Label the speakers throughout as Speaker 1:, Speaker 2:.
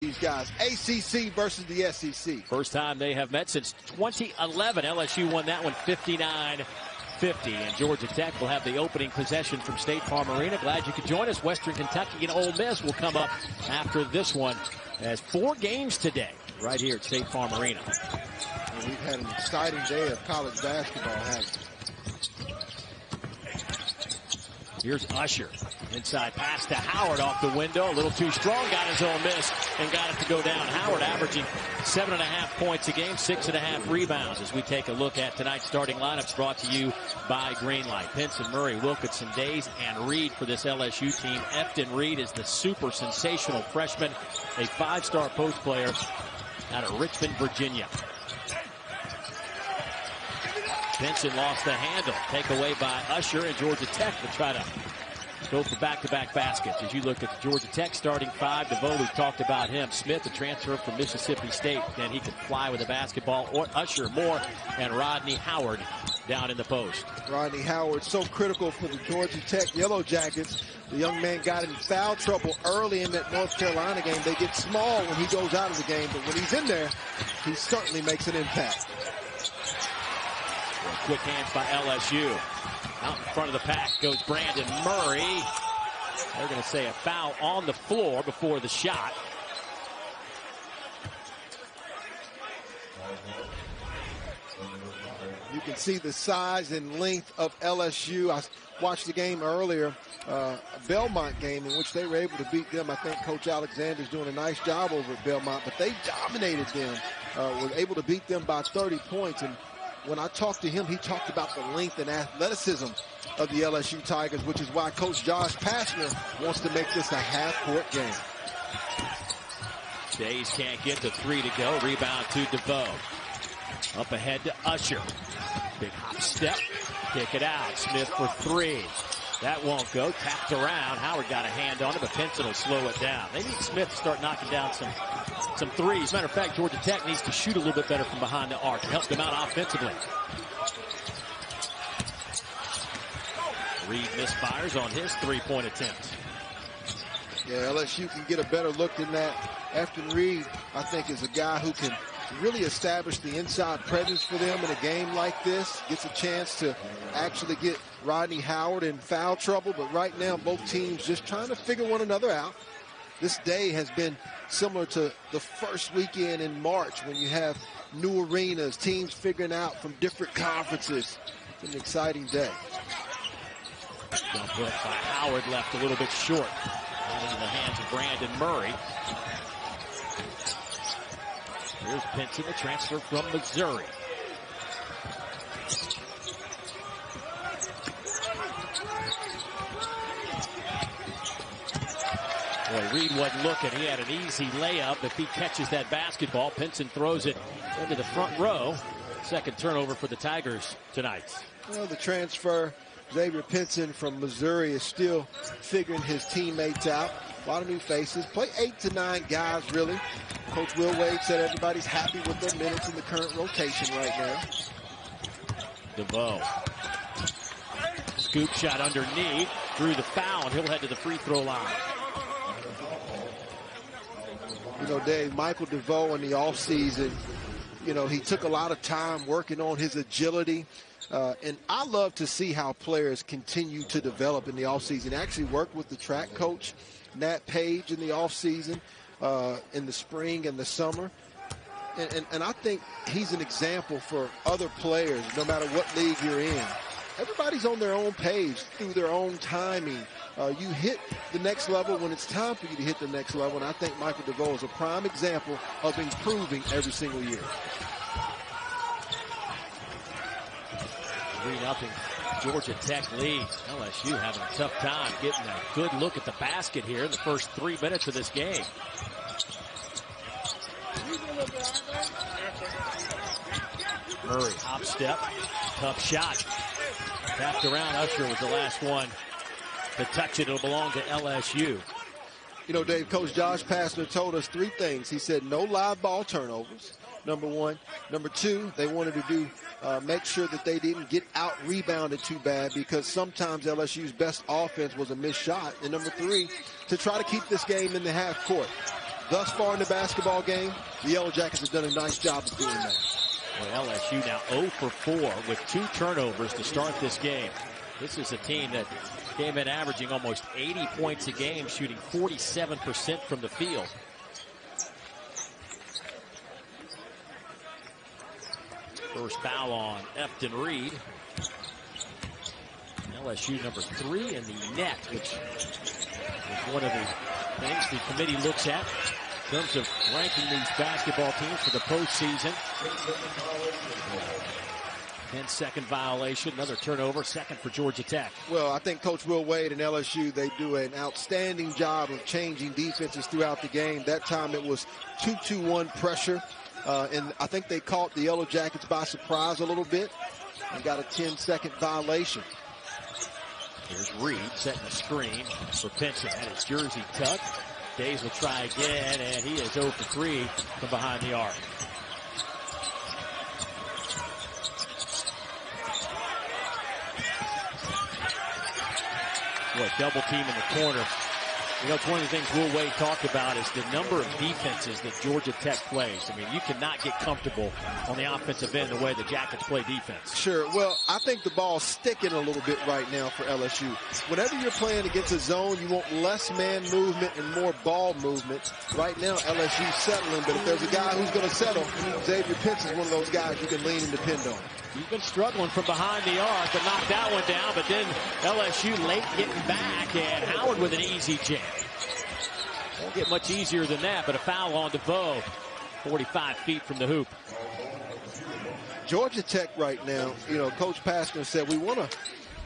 Speaker 1: These guys, ACC versus the SEC.
Speaker 2: First time they have met since 2011. LSU won that one 59-50. And Georgia Tech will have the opening possession from State Farm Arena. Glad you could join us. Western Kentucky and Ole Miss will come up after this one. As 4 games today right here at State Farm Arena.
Speaker 1: And we've had an exciting day of college basketball, haven't we?
Speaker 2: Here's Usher. Inside pass to Howard off the window. A little too strong. Got his own miss and got it to go down. Howard averaging 7.5 points a game, 6.5 rebounds. As we take a look at tonight's starting lineups brought to you by Greenlight. Pinson, Murray, Wilkinson, Days, and Reed for this LSU team. Efton Reed is the super sensational freshman, a 5-star post player out of Richmond, Virginia. Pinson lost the handle. Take away by Usher, and Georgia Tech will try to go for back-to-back baskets. As you look at the Georgia Tech starting 5, DeVoe, we've talked about him. Smith, a transfer from Mississippi State, and he can fly with a basketball. Or Usher, Moore, and Rodney Howard down in the post.
Speaker 1: Rodney Howard, so critical for the Georgia Tech Yellow Jackets. The young man got in foul trouble early in that North Carolina game. They get small when he goes out of the game, but when he's in there, he certainly makes an impact.
Speaker 2: Quick hands by LSU. Out in front of the pack goes Brandon Murray. They're going to say a foul on the floor before the shot.
Speaker 1: You can see the size and length of LSU. I watched the game earlier, a Belmont game in which they were able to beat them. I think Coach Alexander's doing a nice job over at Belmont, but they dominated them, were able to beat them by 30 points. And when I talked to him, he talked about the length and athleticism of the LSU Tigers, which is why Coach Josh Pastner wants to make this a half-court game.
Speaker 2: Days can't get the 3 to go. Rebound to DeVoe. Up ahead to Usher. Big hop step. Kick it out. Smith for 3. That won't go. Tapped around. Howard got a hand on it, but Pinson will slow it down. They need Smith to start knocking down some threes. Matter of fact, Georgia Tech needs to shoot a little bit better from behind the arc to help them out offensively. Reed misfires on his 3-point attempt.
Speaker 1: Yeah, LSU can get a better look than that. Efton Reed, I think, is a guy who can really establish the inside presence for them in a game like this. Gets a chance to actually get Rodney Howard in foul trouble, but right now both teams just trying to figure one another out. This day has been similar to the first weekend in March when you have new arenas, teams figuring out from different conferences. It's an exciting day.
Speaker 2: Jump hook by Howard, left a little bit short. Into the hands of Brandon Murray. Here's Pinson, the transfer from Missouri. Boy, Reed wasn't looking. He had an easy layup. If he catches that basketball, Pinson throws it into the front row. Second turnover for the Tigers tonight.
Speaker 1: Well, the transfer, Xavier Pinson from Missouri, is still figuring his teammates out. A lot of new faces. Play 8 to 9 guys, really. Coach Will Wade said everybody's happy with their minutes in the current rotation right now.
Speaker 2: DeVoe. Scoop shot underneath. Through the foul, and he'll head to the free throw line.
Speaker 1: You know, Dave, Michael DeVoe in the offseason, you know, he took a lot of time working on his agility. And I love to see how players continue to develop in the offseason. Actually worked with the track coach, Nat Page, in the offseason, in the spring and the summer. And I think he's an example for other players, no matter what league you're in. Everybody's on their own page through their own timing. You hit the next level when it's time for you to hit the next level. And I think Michael DeVoe is a prime example of improving every single year.
Speaker 2: 3-0 Georgia Tech leads. LSU having a tough time getting a good look at the basket here in the first 3 minutes of this game. Murray, hop step, tough shot. Tapped around. Usher was the last one to touch it. It'll belong to LSU.
Speaker 1: You know, Dave, Coach Josh Pastner told us 3 things. He said no live ball turnovers, number 1. Number 2, they wanted to do make sure that they didn't get out-rebounded too bad, because sometimes LSU's best offense was a missed shot. And number 3, to try to keep this game in the half court. thus far in the basketball game, the Yellow Jackets have done a nice job of doing that.
Speaker 2: Well, LSU now 0 for 4 with 2 turnovers to start this game. This is a team that came in averaging almost 80 points a game, shooting 47% from the field. First foul on Efton Reed. LSU number 3 in the net, which is one of the things the committee looks at in terms of ranking these basketball teams for the postseason. 10-second violation, another turnover, second for Georgia Tech.
Speaker 1: Well, I think Coach Will Wade and LSU, they do an outstanding job of changing defenses throughout the game. That time it was 2-2-1 pressure, and I think they caught the Yellow Jackets by surprise a little bit and got a 10-second violation.
Speaker 2: Here's Reed setting the screen for Pinson. Had his jersey tucked. Days will try again, and he is 0 for 3 from behind the arc. Boy, double team in the corner. You know, it's one of the things Will Wade talked about is the number of defenses that Georgia Tech plays. I mean, you cannot get comfortable on the offensive end the way the Jackets play defense.
Speaker 1: Sure. Well, I think the ball's sticking a little bit right now for LSU. Whenever you're playing against a zone, you want less man movement and more ball movement. Right now, LSU's settling, but if there's a guy who's going to settle, Xavier Pinson's one of those guys you can lean and depend on.
Speaker 2: He's been struggling from behind the arc, but knocked that one down, but then LSU late getting back, and Howard with an easy jam. Won't get much easier than that, but a foul on DeVoe, 45 feet from the hoop.
Speaker 1: Georgia Tech right now, you know, Coach Pastner said we want to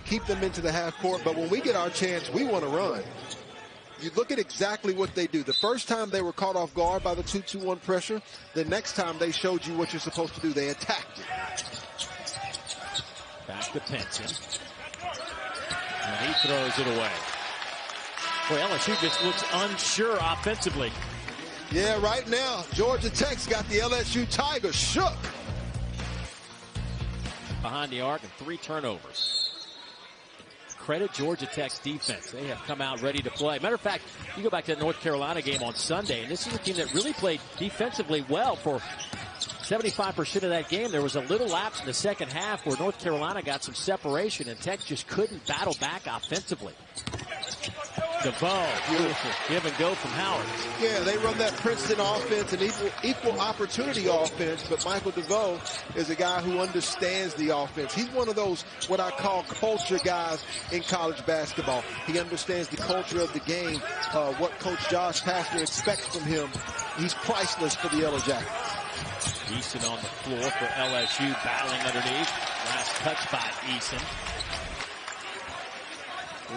Speaker 1: keep them into the half court, but when we get our chance, we want to run. You look at exactly what they do. The first time they were caught off guard by the 2-2-1 pressure. The next time they showed you what you're supposed to do. They attacked it.
Speaker 2: Back to Pinson. And he throws it away. Boy, LSU just looks unsure offensively.
Speaker 1: Yeah, right now, Georgia Tech's got the LSU Tigers shook.
Speaker 2: Behind the arc and 3 turnovers. Credit Georgia Tech's defense. They have come out ready to play. Matter of fact, you go back to the North Carolina game on Sunday, and this is a team that really played defensively well for 75% of that game. There was a little lapse in the second half where North Carolina got some separation, and Tech just couldn't battle back offensively. DeVoe, beautiful give and go from Howard.
Speaker 1: Yeah, they run that Princeton offense, an equal opportunity offense, but Michael DeVoe is a guy who understands the offense. He's one of those, what I call culture guys in college basketball. He understands the culture of the game, what Coach Josh Pastner expects from him. He's priceless for the Yellow Jackets.
Speaker 2: Eason on the floor for LSU, battling underneath. Last touch by Eason.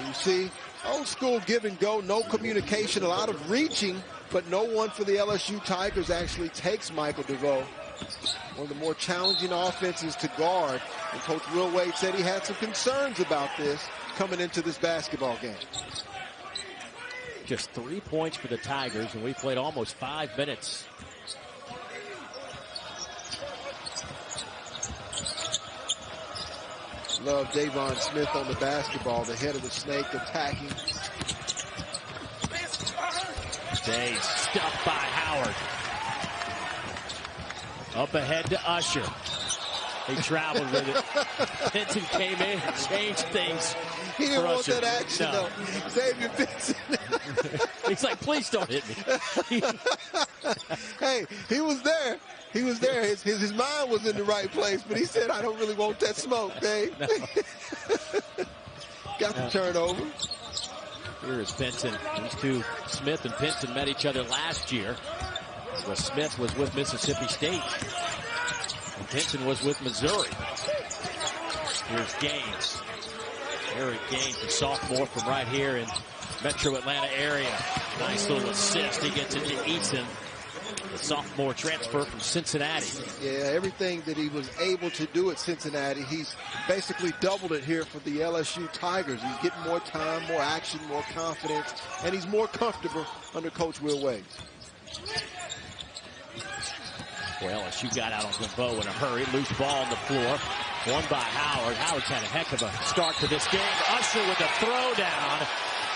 Speaker 1: You see, old school give and go, no communication, a lot of reaching, but no one for the LSU Tigers actually takes Michael DeVoe. One of the more challenging offenses to guard, and Coach Will Wade said he had some concerns about this coming into this basketball game.
Speaker 2: Just 3 points for the Tigers, and we played almost 5 minutes.
Speaker 1: Love Davon Smith on the basketball, the head of the snake attacking.
Speaker 2: Days stuffed by Howard. Up ahead to Usher. He traveled with it. Pinson came in and changed things.
Speaker 1: He didn't want
Speaker 2: Usher.
Speaker 1: that action,
Speaker 2: No.
Speaker 1: though. Xavier Pinson.
Speaker 2: He's like, please don't hit me.
Speaker 1: Hey, he was there. He was there. His mind was in the right place, but he said, I don't really want that smoke, Dave.
Speaker 2: No.
Speaker 1: Got the turnover.
Speaker 2: Here is Pinson. These two, Smith and Pinson, met each other last year. Where Smith was with Mississippi State. And Pinson was with Missouri. Here's Gaines. Eric Gaines, the sophomore from right here in Metro Atlanta area. Nice little assist. He gets it to Eason, the sophomore transfer from Cincinnati.
Speaker 1: Yeah, everything that he was able to do at Cincinnati, he's basically doubled it here for the LSU Tigers. He's getting more time, more action, more confidence, and he's more comfortable under Coach Will Wade.
Speaker 2: Well, LSU got out on DeVoe in a hurry. Loose ball on the floor. Won by Howard. Howard's had a heck of a start to this game. Usher with a throwdown.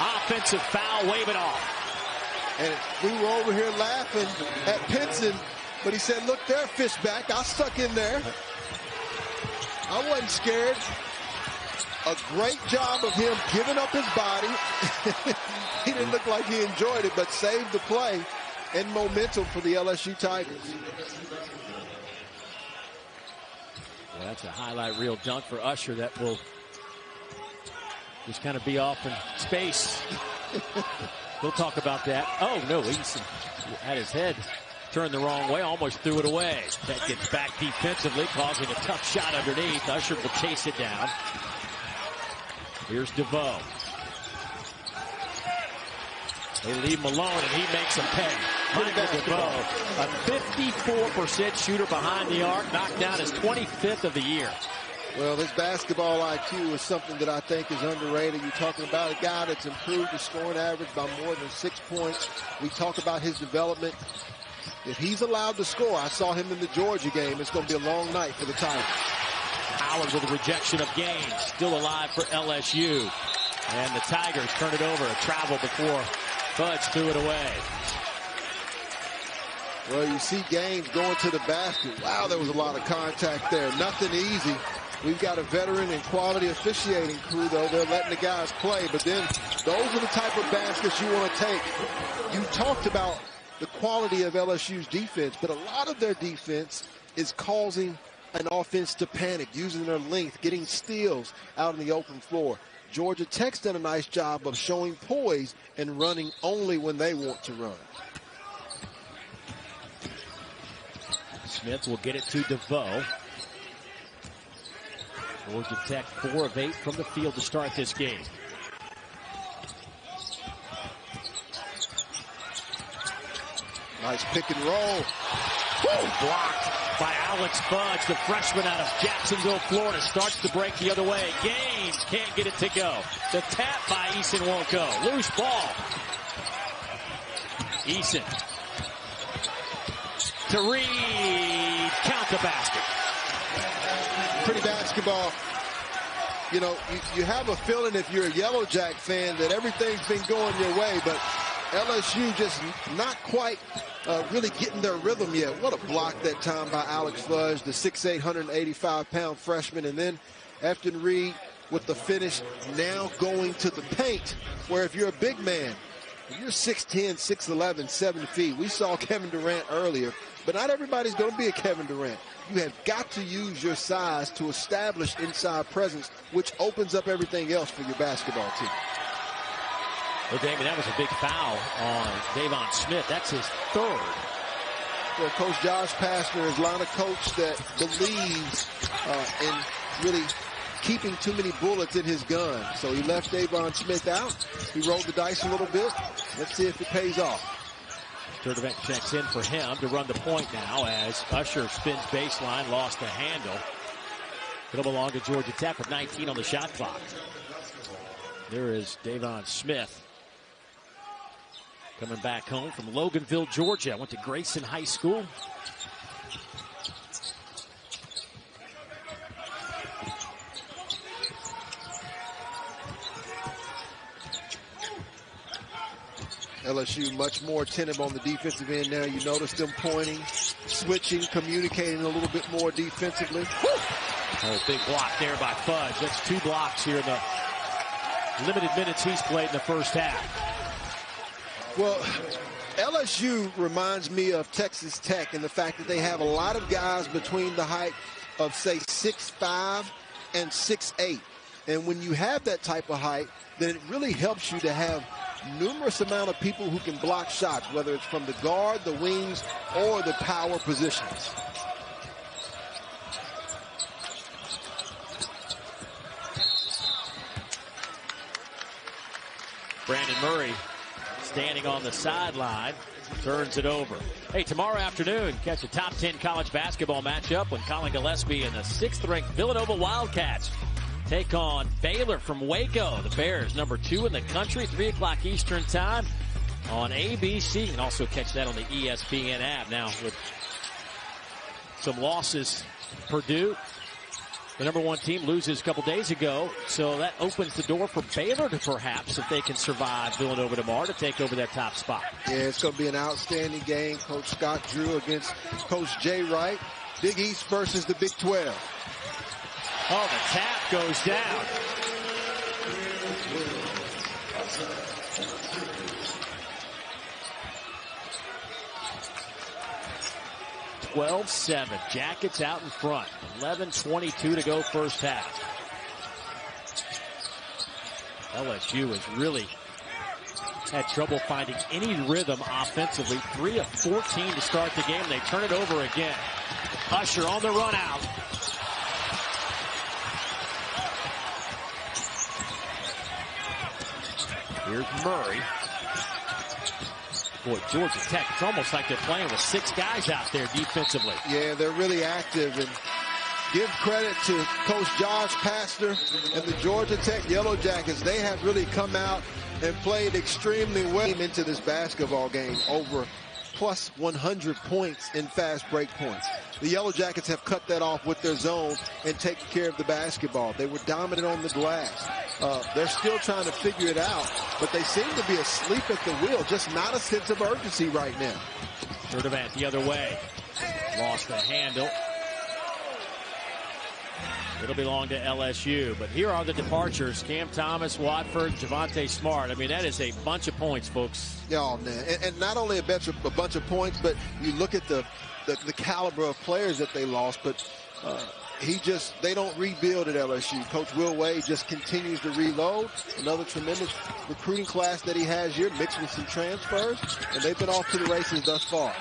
Speaker 2: Offensive foul. Wave it off.
Speaker 1: And we were over here laughing at Pinson, but he said, look there, Fishback. I stuck in there. I wasn't scared. A great job of him giving up his body. He didn't look like he enjoyed it, but saved the play and momentum for the LSU Tigers.
Speaker 2: Well, that's a highlight reel dunk for Usher that will just kind of be off in space. We'll talk about that. Oh, no, Eason had his head turned the wrong way, almost threw it away. That gets back defensively, causing a tough shot underneath. Usher will chase it down. Here's DeVoe. They leave him alone, and he makes them pay. Michael DeVoe, a 54% shooter behind the arc, knocked down his 25th of the year.
Speaker 1: Well, his basketball IQ is something that I think is underrated. You're talking about a guy that's improved his scoring average by more than 6 points. We talk about his development. If he's allowed to score, I saw him in the Georgia game. It's going to be a long night for the Tigers.
Speaker 2: Howard with a rejection of Gaines, still alive for LSU. And the Tigers turn it over, a travel before Fudge threw it away.
Speaker 1: Well, you see Gaines going to the basket. Wow, there was a lot of contact there. Nothing easy. We've got a veteran and quality officiating crew, though. They're letting the guys play. But then those are the type of baskets you want to take. You talked about the quality of LSU's defense, but a lot of their defense is causing an offense to panic, using their length, getting steals out on the open floor. Georgia Tech's done a nice job of showing poise and running only when they want to run.
Speaker 2: Smith will get it to DeVoe. Georgia Tech 4 of 8 from the field to start this game.
Speaker 1: Nice pick and roll.
Speaker 2: Woo! Blocked by Alex Fudge, the freshman out of Jacksonville, Florida. Starts to break the other way. Gaines can't get it to go. The tap by Eason won't go. Loose ball. Eason to Reed. Count the basket.
Speaker 1: Pretty basketball. You know, you have a feeling if you're a Yellow Jack fan that everything's been going your way, but LSU just not quite really getting their rhythm yet. What a block that time by Alex Fudge, the 6'8", 185-pound freshman. And then Efton Reed with the finish, now going to the paint, where if you're a big man, if you're 6'10", 6'11", 7 feet, we saw Kevin Durant earlier, but not everybody's going to be a Kevin Durant. You have got to use your size to establish inside presence, which opens up everything else for your basketball team.
Speaker 2: Well, Damon, that was a big foul on Davon Smith. That's his third.
Speaker 1: Well, Coach Josh Pastner is not a coach that believes in really keeping too many bullets in his gun. So he left Davon Smith out. He rolled the dice a little bit. Let's see if it pays off.
Speaker 2: Sturdivant checks in for him to run the point now as Usher spins baseline, lost the handle. It'll belong to Georgia Tech with 19 on the shot clock. There is Davon Smith coming back home from Loganville, Georgia. Went to Grayson High School.
Speaker 1: LSU much more attentive on the defensive end now. You notice them pointing, switching, communicating a little bit more defensively.
Speaker 2: Oh, big block there by Fudge. That's 2 blocks here in the limited minutes he's played in the first half.
Speaker 1: Well, LSU reminds me of Texas Tech in the fact that they have a lot of guys between the height of, say, 6'5" and 6'8". And when you have that type of height, then it really helps you to have numerous amount of people who can block shots, whether it's from the guard, the wings, or the power positions.
Speaker 2: Brandon Murray standing on the sideline, turns it over. Hey, tomorrow afternoon, catch a top 10 college basketball matchup when Colin Gillespie and the 6th-ranked Villanova Wildcats take on Baylor from Waco. The Bears, number 2 in the country, 3 o'clock Eastern time on ABC. You can also catch that on the ESPN app. Now, with some losses, Purdue The #1 team loses a couple days ago, so that opens the door for Baylor to perhaps, if they can survive Villanova tomorrow, to take over that top spot.
Speaker 1: Yeah, it's going to be an outstanding game. Coach Scott Drew against Coach Jay Wright. Big East versus the Big 12.
Speaker 2: Oh, the tap goes down. (12-7). Jackets out in front. 11:22 to go first half. LSU has really had trouble finding any rhythm offensively. 3 of 14 to start the game. They turn it over again. Usher on the run out. Here's Murray. Boy, Georgia Tech, it's almost like they're playing with 6 guys out there defensively.
Speaker 1: Yeah, they're really active. And give credit to Coach Josh Pastner and the Georgia Tech Yellow Jackets. They have really come out and played extremely well into this basketball game, over plus 100 points in fast break points. The Yellow Jackets have cut that off with their zone and taken care of the basketball. They were dominant on the glass. They're still trying to figure it out, but they seem to be asleep at the wheel, just not a sense of urgency right now.
Speaker 2: Sturdivant the other way. Lost the handle. It'll belong to LSU, but here are the departures. Cam Thomas, Watford, Javonte Smart. I mean, that is a bunch of points, folks.
Speaker 1: Oh, man. And not only a bunch of points, but you look at the caliber of players that they lost, but they don't rebuild at LSU. Coach Will Wade just continues to reload. Another tremendous recruiting class that he has here, mixed with some transfers, and they've been off to the races thus far.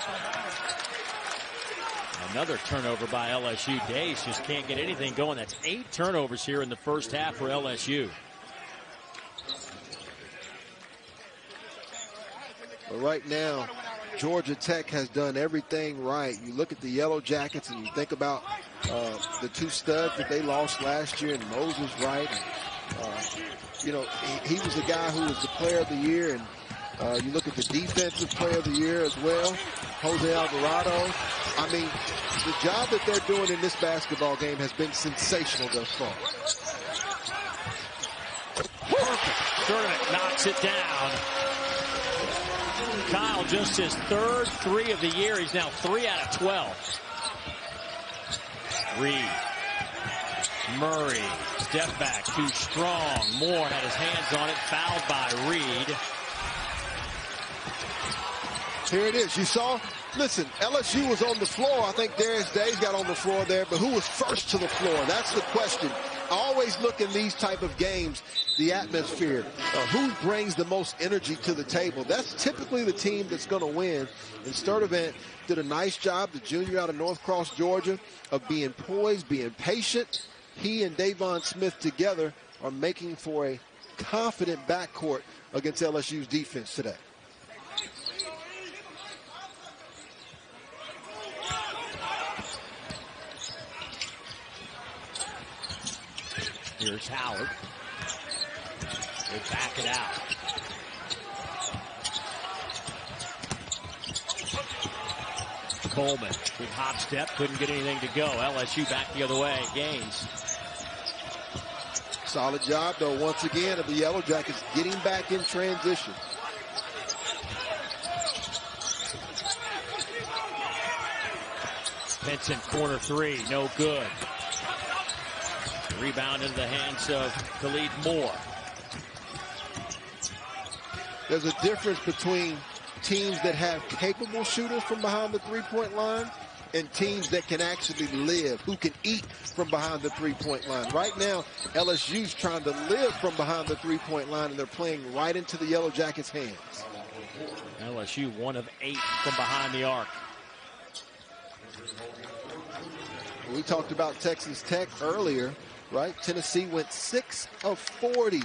Speaker 2: Another turnover by LSU. Days just can't get anything going. That's 8 turnovers here in the first half for LSU.
Speaker 1: But right now, Georgia Tech has done everything right. You look at the Yellow Jackets and you think about the 2 studs that they lost last year, and Moses Wright. You know, he was the guy who was the player of the year, and you look at the defensive player of the year as well, Jose Alvarado. I mean, the job that they're doing in this basketball game has been sensational thus far.
Speaker 2: Perfect. Sturdivant knocks it down. Kyle, just his 3rd 3 of the year. He's now 3 out of 12. Reed. Murray. Step back. Too strong. Moore had his hands on it. Fouled by Reed.
Speaker 1: Here it is. You saw, listen, LSU was on the floor. I think Darius Days got on the floor there, but who was first to the floor? That's the question. I always look in these type of games, the atmosphere. Who brings the most energy to the table? That's typically the team that's going to win. And Sturdivant did a nice job, the junior out of North Cross, Georgia, of being poised, being patient. He and Davon Smith together are making for a confident backcourt against LSU's defense today.
Speaker 2: Here's Howard. They back it out. Coleman, big hop step, couldn't get anything to go. LSU back the other way. Gaines.
Speaker 1: Solid job, though, once again, of the Yellow Jackets getting back in transition.
Speaker 2: Pinson, corner 3, no good. Rebound into the hands of Khalid Moore.
Speaker 1: There's a difference between teams that have capable shooters from behind the three-point line and teams that can actually live, who can eat from behind the three-point line. Right now, LSU's trying to live from behind the three-point line, and they're playing right into the Yellow Jackets' hands.
Speaker 2: LSU 1 of 8 from behind the arc.
Speaker 1: We talked about Texas Tech earlier, right? Tennessee went 6 of 40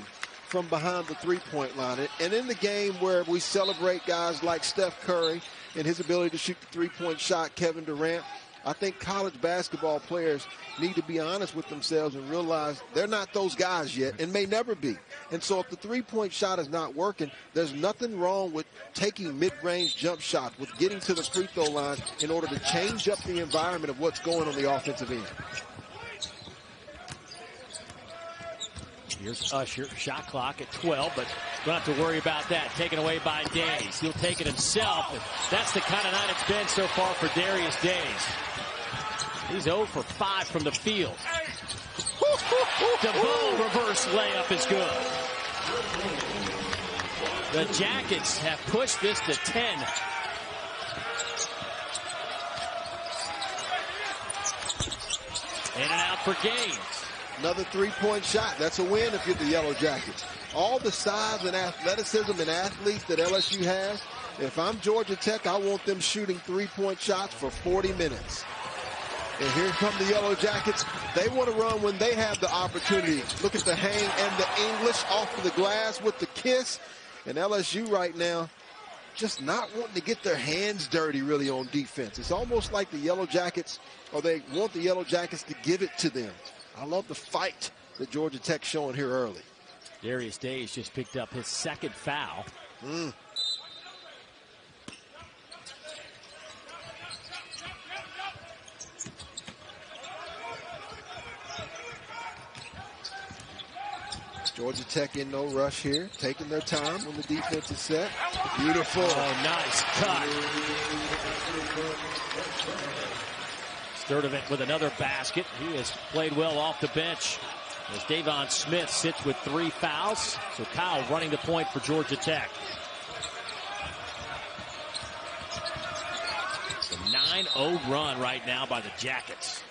Speaker 1: from behind the three-point line. And in the game where we celebrate guys like Steph Curry and his ability to shoot the three-point shot, Kevin Durant, I think college basketball players need to be honest with themselves and realize they're not those guys yet and may never be. And so if the three-point shot is not working, there's nothing wrong with taking mid-range jump shots, with getting to the free throw line in order to change up the environment of what's going on the offensive end.
Speaker 2: Here's Usher, shot clock at 12, but don't have to worry about that. Taken away by Days. He'll take it himself. And that's the kind of night it's been so far for Darius Days. He's 0 for 5 from the field. DeVoe reverse layup is good. The Jackets have pushed this to 10. In and out for Gaines.
Speaker 1: Another three-point shot. That's a win if you're the Yellow Jackets. All the size and athleticism and athletes that LSU has, if I'm Georgia Tech, I want them shooting three-point shots for 40 minutes. And here come the Yellow Jackets. They want to run when they have the opportunity. Look at the hang and the English off of the glass with the kiss. And LSU right now just not wanting to get their hands dirty really on defense. It's almost like the Yellow Jackets, or they want the Yellow Jackets to give it to them. I love the fight that Georgia Tech's showing here early.
Speaker 2: Darius Days just picked up his second foul.
Speaker 1: Georgia Tech in no rush here, taking their time when the defense is set. Beautiful.
Speaker 2: Oh, nice cut. Sturdivant with another basket. He has played well off the bench as Davon Smith sits with 3 fouls. So Kyle running the point for Georgia Tech. It's a 9-0 run right now by the Jackets.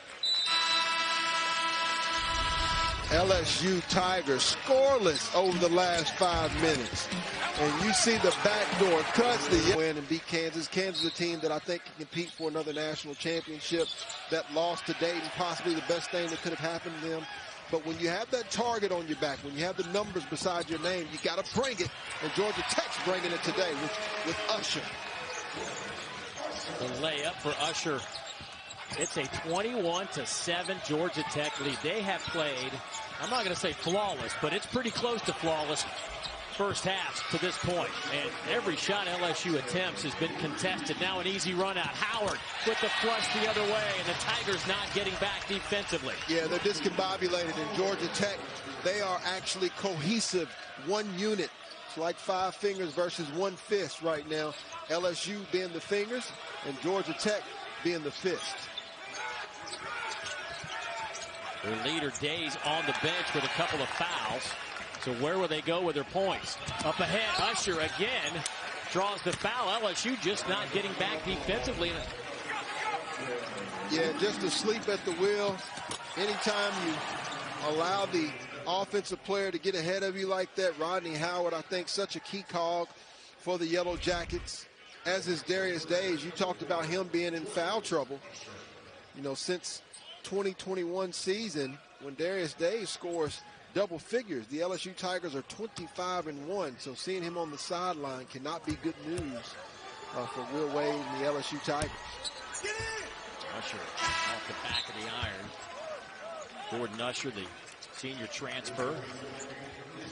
Speaker 1: LSU Tigers scoreless over the last 5 minutes. And you see the backdoor cuts, the win and beat Kansas. Kansas is a team that I think can compete for another national championship. That loss to Dayton, possibly the best thing that could have happened to them. But when you have that target on your back, when you have the numbers beside your name, you got to bring it. And Georgia Tech's bringing it today with Usher.
Speaker 2: The layup for Usher. It's a 21-7 Georgia Tech lead. They have played, I'm not going to say flawless, but it's pretty close to flawless first half to this point. And every shot LSU attempts has been contested. Now an easy run out. Howard with the flush the other way, and the Tigers not getting back defensively.
Speaker 1: Yeah, they're discombobulated. In Georgia Tech, they are actually cohesive, one unit. It's like 5 fingers versus 1 fist right now. LSU being the fingers and Georgia Tech being the fist.
Speaker 2: Their leader Days on the bench with a couple of fouls. So where will they go with their points? Up ahead, Usher again draws the foul. LSU just not getting back defensively.
Speaker 1: Yeah, just asleep at the wheel. Anytime you allow the offensive player to get ahead of you like that, Rodney Howard, I think, such a key cog for the Yellow Jackets, as is Darius Days. You talked about him being in foul trouble. You know, since 2021 season, when Darius Days scores double figures, the LSU Tigers are 25-1. So seeing him on the sideline cannot be good news for Will Wade and the LSU Tigers.
Speaker 2: Usher off the back of the iron. Jordan Usher, the senior transfer,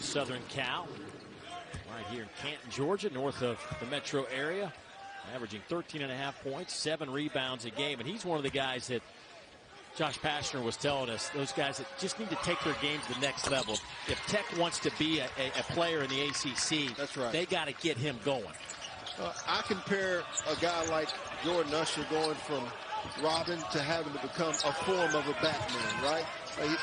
Speaker 2: Southern Cal, right here in Canton, Georgia, north of the metro area, averaging 13.5 points, 7 rebounds a game. And he's one of the guys that Josh Pastner was telling us, those guys that just need to take their game to the next level. If Tech wants to be a player in the ACC,
Speaker 1: that's right,
Speaker 2: they got to get him going.
Speaker 1: I compare a guy like Jordan Usher going from Robin to having to become a form of a Batman, right?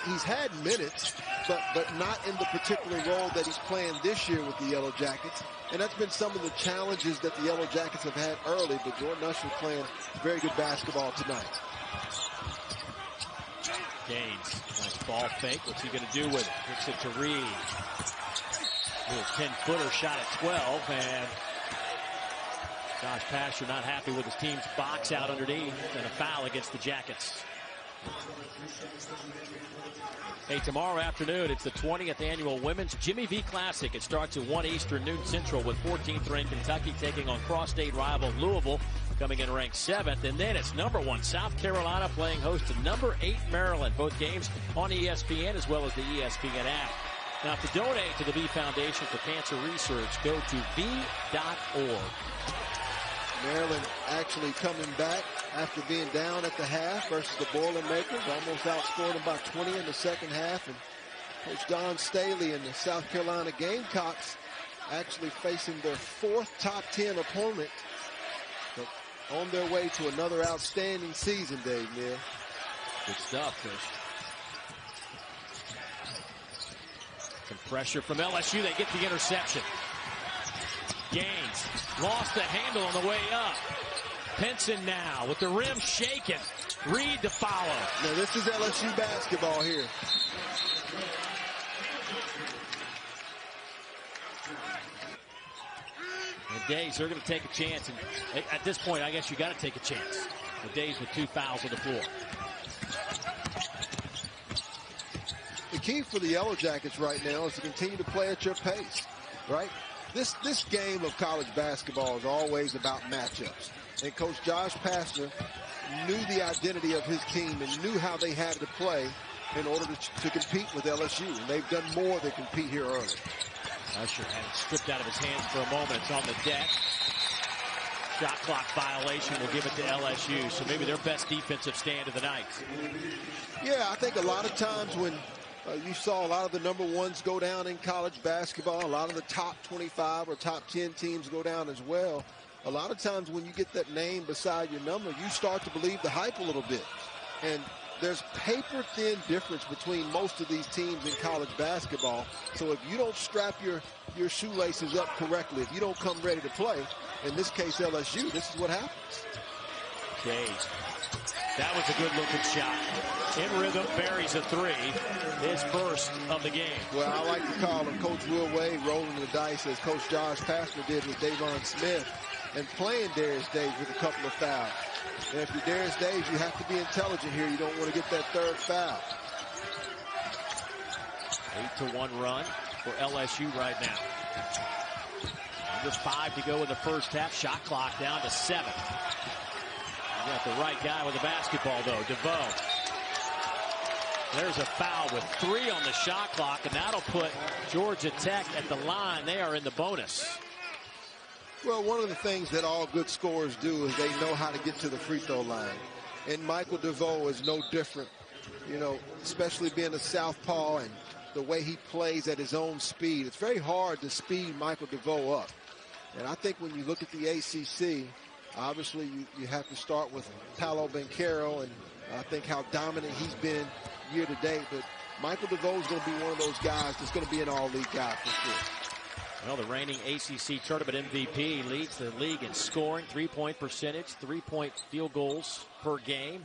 Speaker 1: He's had minutes, but not in the particular role that he's playing this year with the Yellow Jackets. And that's been some of the challenges that the Yellow Jackets have had early, but Jordan Usher playing very good basketball tonight.
Speaker 2: Gaines, nice ball fake. What's he going to do with it? Kicks it to Reed. Little 10-footer shot at 12, and Josh Pastner not happy with his team's box out underneath, and a foul against the Jackets. Hey, tomorrow afternoon, it's the 20th annual Women's Jimmy V Classic. It starts at 1 Eastern, noon Central, with 14th ranked Kentucky taking on cross-state rival Louisville, coming in ranked 7th. And then it's number 1 South Carolina playing host to number 8 Maryland. Both games on ESPN as well as the ESPN app. Now, to donate to the V Foundation for Cancer Research, go to v.org.
Speaker 1: Maryland actually coming back after being down at the half versus the Boilermakers. Almost outscored them by 20 in the second half. And Coach Don Staley and the South Carolina Gamecocks actually facing their 4th top 10 opponent, but on their way to another outstanding season, Dave Neal.
Speaker 2: Good stuff, Chris. Some pressure from LSU. They get the interception. Gaines lost the handle on the way up. Pinson now with the rim shaking. Reed to follow.
Speaker 1: Now this is LSU basketball here.
Speaker 2: And Days, they're going to take a chance. And at this point, I guess you got to take a chance. The Days with 2 fouls on the floor.
Speaker 1: The key for the Yellow Jackets right now is to continue to play at your pace, right? This game of college basketball is always about matchups. And Coach Josh Pastner knew the identity of his team and knew how they had to play in order to compete with LSU. And they've done more than compete here early.
Speaker 2: Usher had it stripped out of his hands for a moment. It's on the deck. Shot clock violation will give it to LSU. So maybe their best defensive stand of the night.
Speaker 1: Yeah, I think a lot of times when you saw a lot of the number ones go down in college basketball, a lot of the top 25 or top 10 teams go down as well. A lot of times when you get that name beside your number, you start to believe the hype a little bit. And there's paper-thin difference between most of these teams in college basketball. So if you don't strap your shoelaces up correctly, if you don't come ready to play, in this case LSU, this is what happens.
Speaker 2: Days. That was a good-looking shot. In rhythm, buries a 3. His first of the game.
Speaker 1: Well, I like to call him Coach Will Wade rolling the dice as Coach Josh Pastner did with Davon Smith and playing Darius Days with a couple of fouls. And if you're Darius Days, you have to be intelligent here. You don't want to get that 3rd foul.
Speaker 2: 8-1 run for LSU right now. Under 5 to go in the first half. Shot clock down to 7. You got the right guy with the basketball, though. DeVoe. There's a foul with 3 on the shot clock, and that'll put Georgia Tech at the line. They are in the bonus.
Speaker 1: Well, one of the things that all good scorers do is they know how to get to the free throw line. And Michael DeVoe is no different, you know, especially being a southpaw and the way he plays at his own speed. It's very hard to speed Michael DeVoe up. And I think when you look at the ACC, obviously you have to start with Paolo Banchero, and I think how dominant he's been year to date. But Michael DeVoe is going to be one of those guys that's going to be an all-league guy for sure.
Speaker 2: Well, the reigning ACC tournament MVP leads the league in scoring, 3-point percentage, 3-point field goals per game.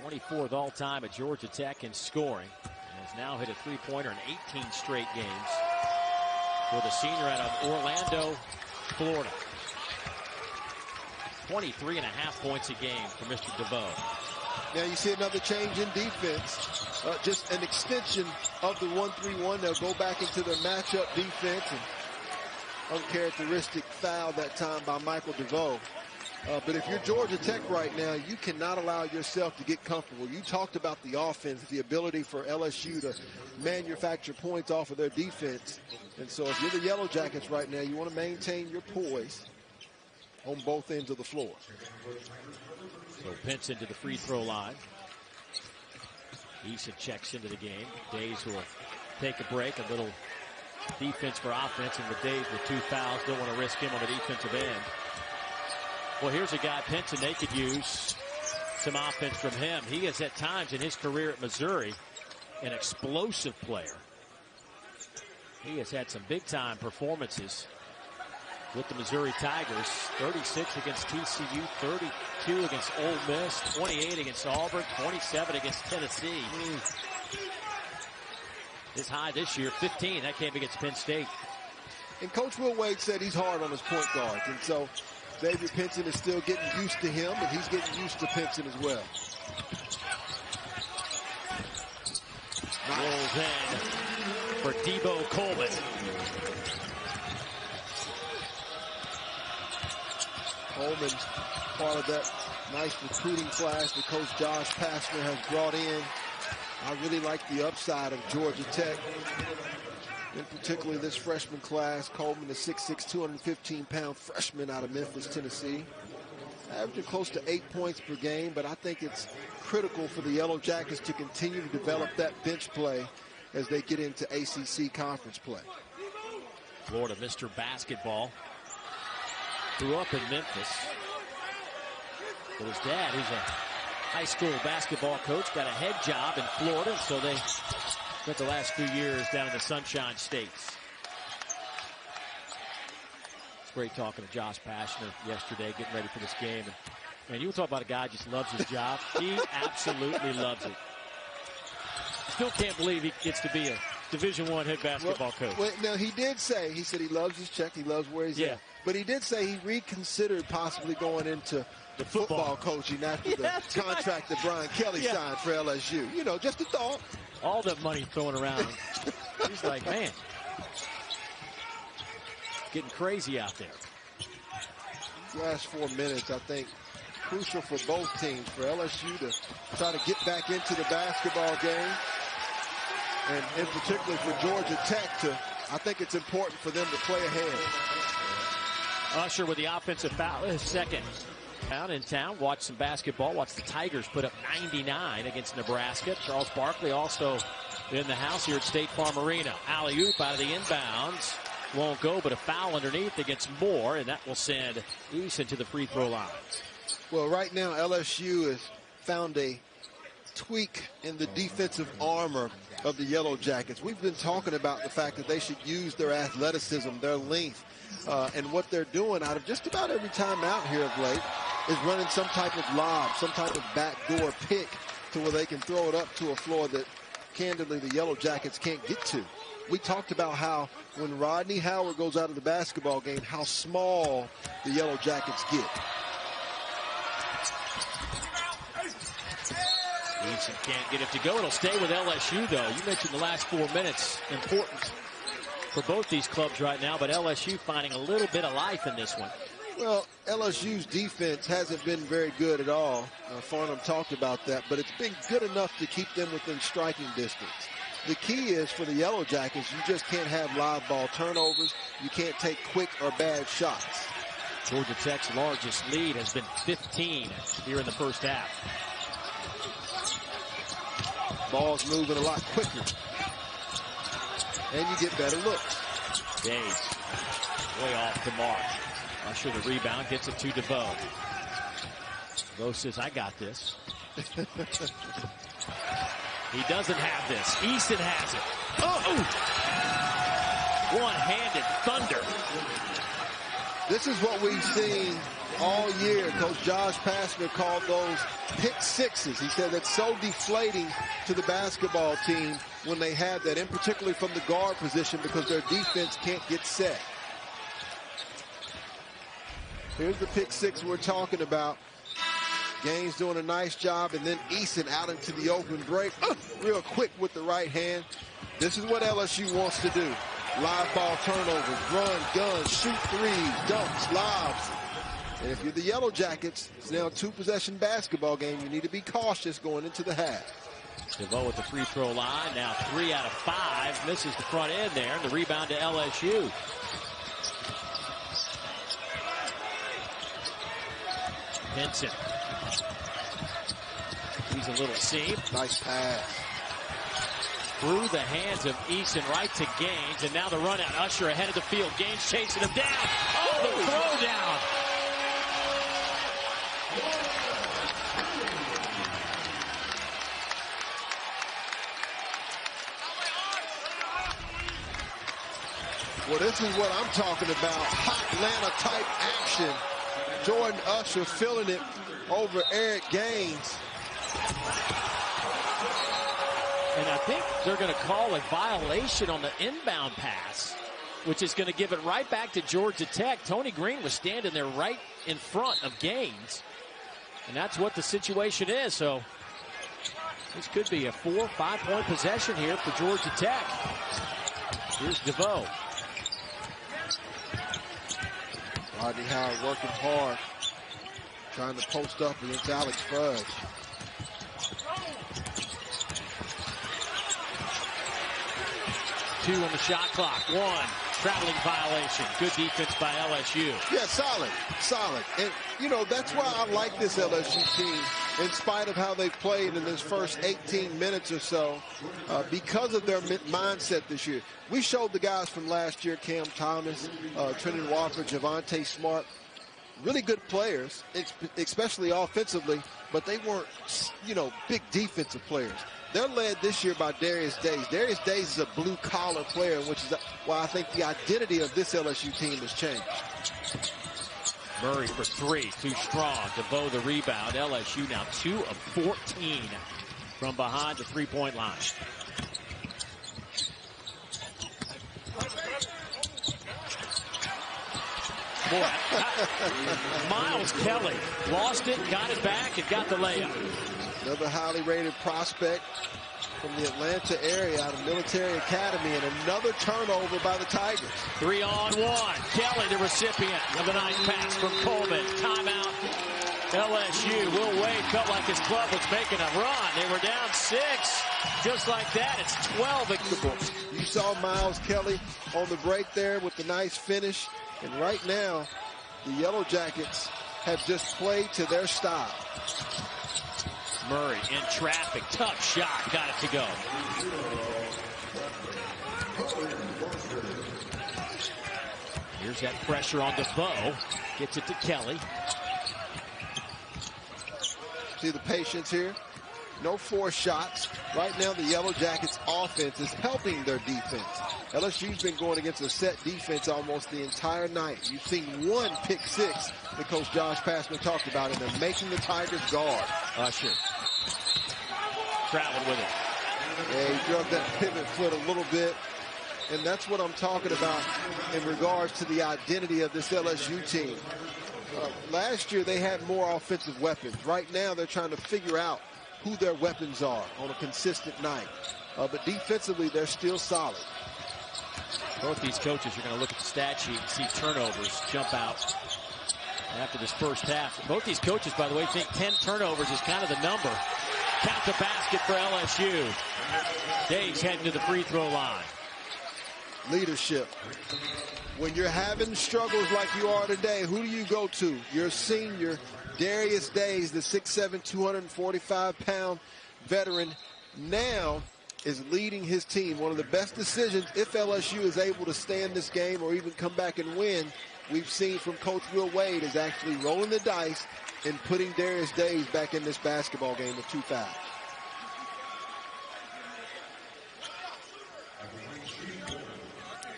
Speaker 2: 24th all-time at Georgia Tech in scoring. And has now hit a 3-pointer in 18 straight games for the senior out of Orlando, Florida. 23.5 points a game for Mr. DeVoe.
Speaker 1: Now you see another change in defense. Just an extension of the 1-3-1. They'll go back into their matchup defense. And uncharacteristic foul that time by Michael DeVoe. But if you're Georgia Tech right now, you cannot allow yourself to get comfortable. You talked about the offense, the ability for LSU to manufacture points off of their defense. And so if you're the Yellow Jackets right now, you want to maintain your poise on both ends of the floor.
Speaker 2: So Pinson to the free throw line. Eason checks into the game. Days will take a break. A little defense for offense, and with Days with 2 fouls, don't want to risk him on the defensive end. Well, here's a guy, Pinson, they could use some offense from him. He is at times in his career at Missouri an explosive player. He has had some big-time performances with the Missouri Tigers. 36 against TCU, 32 against Ole Miss, 28 against Auburn, 27 against Tennessee. His high this year, 15. That came against Penn State.
Speaker 1: And Coach Will Wade said he's hard on his point guards. And so David Pinson is still getting used to him, and he's getting used to Pinson as well.
Speaker 2: Rolls in for Debo Coleman.
Speaker 1: Coleman, part of that nice recruiting class that Coach Josh Pastner has brought in. I really like the upside of Georgia Tech, in particular this freshman class. Coleman, the 6'6", 215-pound freshman out of Memphis, Tennessee. Averaging close to 8 points per game, but I think it's critical for the Yellow Jackets to continue to develop that bench play as they get into ACC conference play.
Speaker 2: Florida, Mr. Basketball. Grew up in Memphis. But his dad, who's a high school basketball coach, got a head job in Florida, so they spent the last few years down in the Sunshine States. It's great talking to Josh Pashner yesterday, getting ready for this game. And man, you talk about a guy who just loves his job. He absolutely loves it. Still can't believe he gets to be a Division I head basketball coach.
Speaker 1: Well, now, he did say, he said he loves his check, he loves where he's at. But he did say he reconsidered possibly going into the football coaching after the contract that Brian Kelly signed for LSU. You know, just a thought.
Speaker 2: All that money thrown around. He's like, man, getting crazy out there.
Speaker 1: Last 4 minutes, I think, crucial for both teams, for LSU to try to get back into the basketball game, and in particular for Georgia Tech to, I think it's important for them to play ahead.
Speaker 2: Usher with the offensive foul, his second. Down in town, watch some basketball, watch the Tigers put up 99 against Nebraska. Charles Barkley also in the house here at State Farm Arena. Alley-oop out of the inbounds. Won't go, but a foul underneath against Moore, and that will send Eason to the free throw line.
Speaker 1: Well, right now, LSU has found a tweak in the defensive armor of the Yellow Jackets. We've been talking about the fact that they should use their athleticism, their length, and what they're doing out of just about every time out here of late is running some type of lob, some type of backdoor pick to where they can throw it up to a floor that, candidly, the Yellow Jackets can't get to. We talked about how when Rodney Howard goes out of the basketball game, how small the Yellow Jackets get.
Speaker 2: Eason can't get it to go. It'll stay with LSU, though. You mentioned the last 4 minutes. Important for both these clubs right now, but LSU finding a little bit of life in this one.
Speaker 1: Well, LSU's defense hasn't been very good at all. Farnham talked about that, but it's been good enough to keep them within striking distance. The key is for the Yellow Jackets, you just can't have live ball turnovers. You can't take quick or bad shots.
Speaker 2: Georgia Tech's largest lead has been 15 here in the first half.
Speaker 1: Ball's moving a lot quicker. And you get better looks.
Speaker 2: Days way off the mark. Usher the rebound, gets it to DeVoe. DeVoe says, I got this. He doesn't have this. Eason has it. Oh! One-handed thunder.
Speaker 1: This is what we've seen all year. Coach Josh Pashner called those pick sixes. He said that's so deflating to the basketball team when they have that, and particularly from the guard position because their defense can't get set. Here's the pick six we're talking about. Gaines doing a nice job, and then Eason out into the open break. Real quick with the right hand. This is what LSU wants to do. Live ball turnovers, run, gun, shoot threes, dunks, lobs. And if you're the Yellow Jackets, it's now a two-possession basketball game. You need to be cautious going into the half.
Speaker 2: DeVoe at the free throw line. Now 3 out of 5. Misses the front end there. And the rebound to LSU. Henson. He's a little seam.
Speaker 1: Nice pass.
Speaker 2: Through the hands of Eason right to Gaines. And now the run out. Usher ahead of the field. Gaines chasing him down. Oh, the throw down.
Speaker 1: Well, this is what I'm talking about. Hot Atlanta type action. Jordan Usher filling it over Eric Gaines.
Speaker 2: And I think they're going to call a violation on the inbound pass, which is going to give it right back to Georgia Tech. Tony Green was standing there right in front of Gaines. And that's what the situation is. So this could be a 4 or 5 point possession here for Georgia Tech. Here's DeVoe.
Speaker 1: Rodney Howard working hard, trying to post up against Alex Fudge.
Speaker 2: Two on the shot clock. 1, Traveling violation. Good defense by LSU.
Speaker 1: Yeah, solid. And, you know, that's why I like this LSU team, in spite of how they've played in this first 18 minutes or so, because of their mindset this year. We showed the guys from last year, Cam Thomas, Trenton Walker, Javonte Smart, really good players, especially offensively, but they weren't, you know, big defensive players. They're led this year by Darius Days. Darius Days is a blue-collar player, which is why I think the identity of this LSU team has changed.
Speaker 2: Murray for three, too strong. DeVoe the rebound. LSU now 2 of 14 from behind the three-point line. Boy, Miles Kelly lost it, got it back, and got the layup.
Speaker 1: Another highly rated prospect from the Atlanta area out of Military Academy, and another turnover by the Tigers.
Speaker 2: 3-on-1. Kelly, the recipient of the nice pass from Coleman. Timeout. LSU. Will Wade felt like his club was making a run. They were down 6. Just like that, it's 12.
Speaker 1: You saw Miles Kelly on the break there with the nice finish. And right now, the Yellow Jackets have just played to their style.
Speaker 2: Murray in traffic. Tough shot. Got it to go. Here's that pressure on DeVoe. Gets it to Kelly.
Speaker 1: See the patience here. No forced shots. Right now, the Yellow Jackets offense is helping their defense. LSU's been going against a set defense almost the entire night. You've seen one pick six that Coach Josh Passman talked about, and they're making the Tigers guard.
Speaker 2: Usher. Traveling with it.
Speaker 1: Yeah, he drugged that pivot foot a little bit. And that's what I'm talking about in regards to the identity of this LSU team. Last year, they had more offensive weapons. Right now, they're trying to figure out who their weapons are on a consistent night. But defensively, they're still solid.
Speaker 2: Both these coaches are going to look at the stat sheet and see turnovers jump out after this first half. Both these coaches, by the way, think 10 turnovers is kind of the number. Count the basket for LSU. Days heading to the free throw line.
Speaker 1: Leadership. When you're having struggles like you are today, who do you go to? Your senior, Darius Days, the 6'7", 245-pound veteran, now is leading his team. One of the best decisions, if LSU is able to stay in this game or even come back and win, we've seen from Coach Will Wade, is actually rolling the dice and putting Darius Days back in this basketball game with 2 fouls.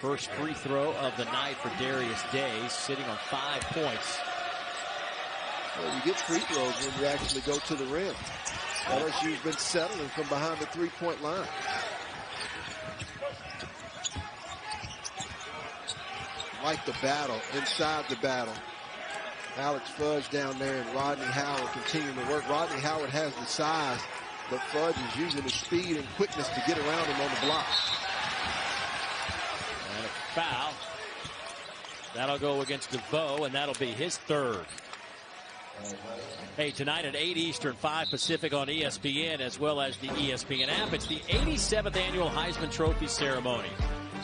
Speaker 2: First free throw of the night for Darius Days, sitting on 5 points.
Speaker 1: Well, you get free throws when you actually go to the rim. LSU's been settling from behind the three-point line. Like the battle, inside the battle. Alex Fudge down there and Rodney Howard continuing to work. Rodney Howard has the size, but Fudge is using his speed and quickness to get around him on the block.
Speaker 2: And a foul. That'll go against DeVoe, and that'll be his third. Hey, tonight at 8 Eastern, 5 Pacific on ESPN, as well as the ESPN app. It's the 87th annual Heisman Trophy ceremony.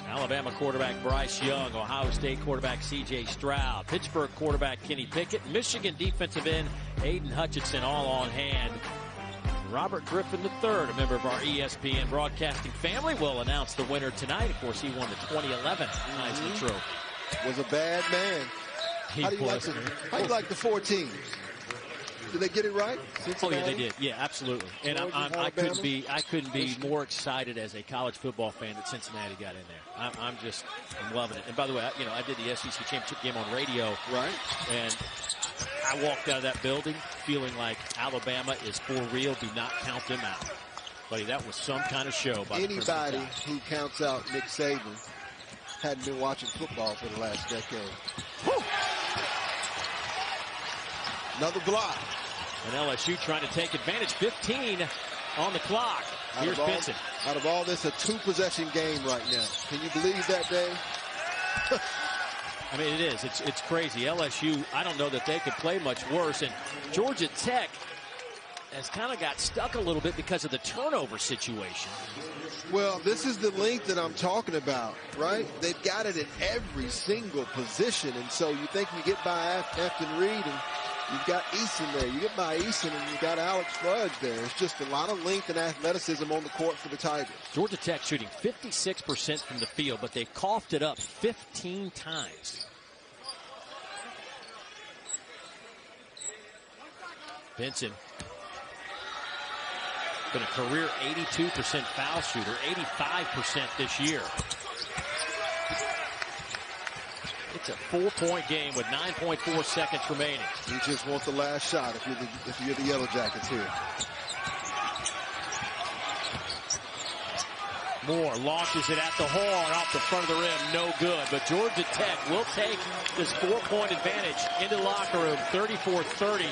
Speaker 2: Alabama quarterback Bryce Young, Ohio State quarterback C.J. Stroud, Pittsburgh quarterback Kenny Pickett, Michigan defensive end Aiden Hutchinson, all on hand. Robert Griffin III, a member of our ESPN broadcasting family, will announce the winner tonight. Of course, he won the 2011 Heisman Trophy.
Speaker 1: Was a bad man. How do you like the 14? Did they get it right? Cincinnati?
Speaker 2: Oh yeah, they did. Yeah, absolutely. And I couldn't be more excited as a college football fan that Cincinnati got in there. I'm loving it. And by the way, I did the SEC championship game on radio.
Speaker 1: Right.
Speaker 2: And I walked out of that building feeling like Alabama is for real. Do not count them out. Buddy, that was some kind of show by
Speaker 1: anybody who counts out Nick Saban hadn't been watching football for the last decade. Whew. Another block.
Speaker 2: And LSU trying to take advantage. 15 on the clock. Here's Benson.
Speaker 1: Out of all this, a 2-possession game right now. Can you believe that, Dave?
Speaker 2: I mean, it is. It's crazy. LSU, I don't know that they could play much worse. And Georgia Tech, has kind of got stuck a little bit because of the turnover situation.
Speaker 1: Well, this is the length that I'm talking about, right? They've got it in every single position, and so you think you get by Afton Reed, and you've got Eason there. You get by Eason, and you've got Alex Fudge there. It's just a lot of length and athleticism on the court for the Tigers. Georgia
Speaker 2: Tech shooting 56% from the field, but they coughed it up 15 times. Benson, been a career 82% foul shooter, 85% this year. It's a 4-point game with 9.4 seconds remaining.
Speaker 1: You just want the last shot if you're the Yellow Jackets here.
Speaker 2: Moore launches it at the horn off the front of the rim. No good. But Georgia Tech will take this 4-point advantage into the locker room. 34-30.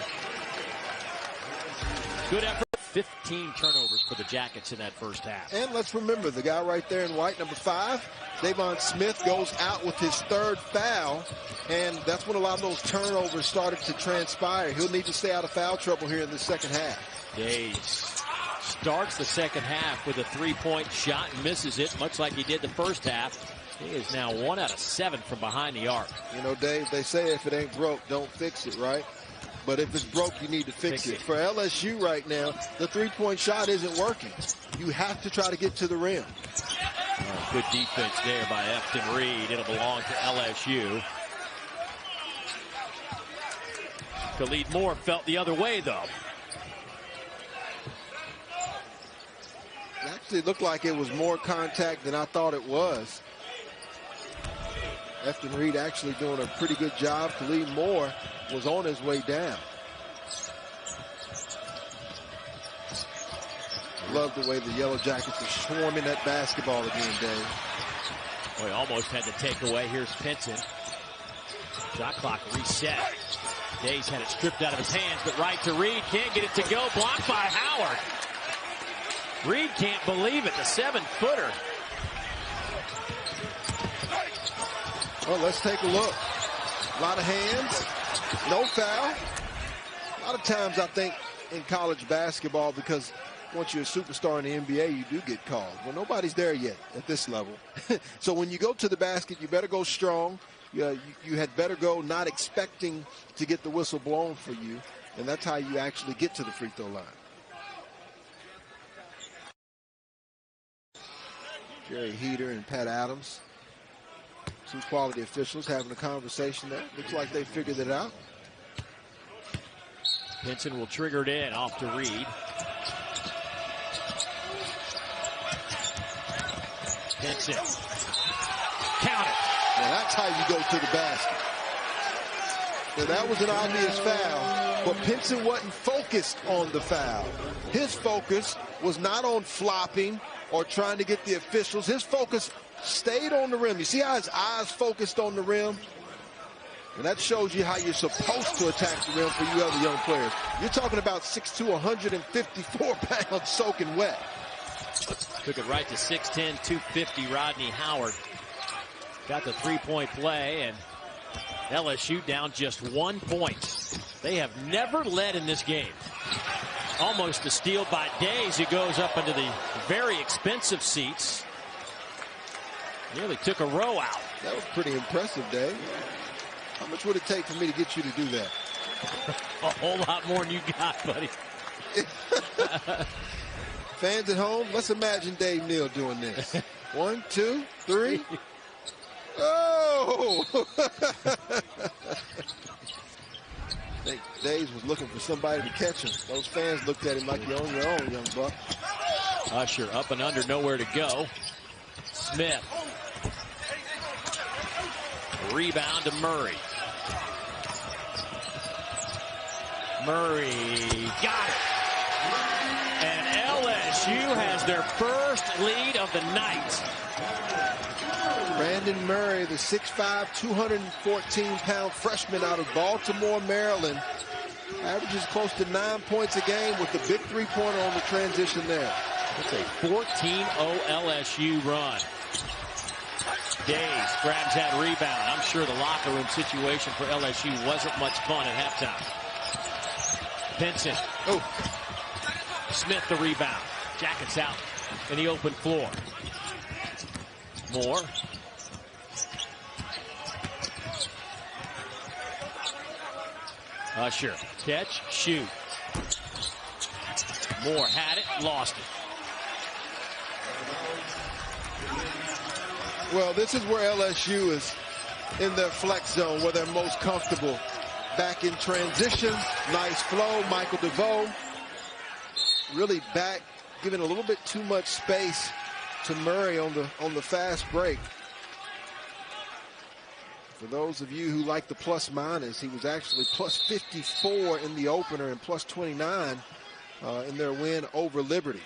Speaker 2: Good effort. 15 turnovers for the Jackets in that first half.
Speaker 1: And let's remember the guy right there in white, number 5, Davon Smith, goes out with his 3rd foul. And that's when a lot of those turnovers started to transpire. He'll need to stay out of foul trouble here in the second half.
Speaker 2: Days starts the second half with a 3-point shot and misses it, much like he did the first half. He is now 1 out of 7 from behind the arc.
Speaker 1: You know, Dave, they say if it ain't broke, don't fix it, right? But if it's broke, you need to fix it. For LSU right now, the 3-point shot isn't working. You have to try to get to the rim.
Speaker 2: Oh, good defense there by Afton Reed. It'll belong to LSU. Khalid Moore felt the other way, though.
Speaker 1: It actually looked like it was more contact than I thought it was. Afton Reed actually doing a pretty good job. Khalid Moore was on his way down. Love the way the Yellow Jackets are swarming that basketball again, Dave.
Speaker 2: Boy, almost had to take away. Here's Pinson. Shot clock reset. Days had it stripped out of his hands, but right to Reed. Can't get it to go. Blocked by Howard. Reed can't believe it. The 7-footer.
Speaker 1: Well, let's take a look. A lot of hands. No foul. A lot of times I think in college basketball, because once you're a superstar in the NBA, you do get called. Well, nobody's there yet at this level. So when you go to the basket, you better go strong. You had better go not expecting to get the whistle blown for you. And that's how you actually get to the free throw line. Jerry Heater and Pat Adams, two quality officials having a conversation there. Looks like they figured it out.
Speaker 2: Pinson will trigger it in off to Reed. Pinson. Count it.
Speaker 1: Now that's how you go to the basket. Now that was an obvious foul, but Pinson wasn't focused on the foul. His focus was not on flopping or trying to get the officials. His focus stayed on the rim. You see how his eyes focused on the rim? And that shows you how you're supposed to attack the rim for you other young players. You're talking about 6'2", 154 pounds soaking wet.
Speaker 2: Took it right to 6'10", 250 Rodney Howard. Got the 3-point play, and LSU down just 1 point. They have never led in this game. Almost a steal by Days, who goes up into the very expensive seats. Nearly took a row out.
Speaker 1: That was pretty impressive, Dave. How much would it take for me to get you to do that?
Speaker 2: A whole lot more than you got, buddy.
Speaker 1: Fans at home, let's imagine Dave Neal doing this. 1, 2, 3. Oh! I think Days was looking for somebody to catch him. Those fans looked at him like you're on your own, young buck.
Speaker 2: Usher up and under, nowhere to go. Smith. Rebound to Murray. Murray got it. And LSU has their first lead of the night.
Speaker 1: Brandon Murray, the 6'5", 214-pound freshman out of Baltimore, Maryland, averages close to 9 points a game with the big three-pointer on the transition there.
Speaker 2: It's a 14-0 LSU run. Days grabs that rebound. I'm sure the locker room situation for LSU wasn't much fun at halftime. Pinson.
Speaker 1: Oh.
Speaker 2: Smith the rebound. Jackets out in the open floor. Moore. Usher, catch, shoot. Moore had it, lost it.
Speaker 1: Well, this is where LSU is in their flex zone, where they're most comfortable. Back in transition, nice flow. Michael DeVoe really back, giving a little bit too much space to Murray on the fast break. For those of you who like the plus minus, he was actually plus 54 in the opener and plus 29 in their win over Liberty.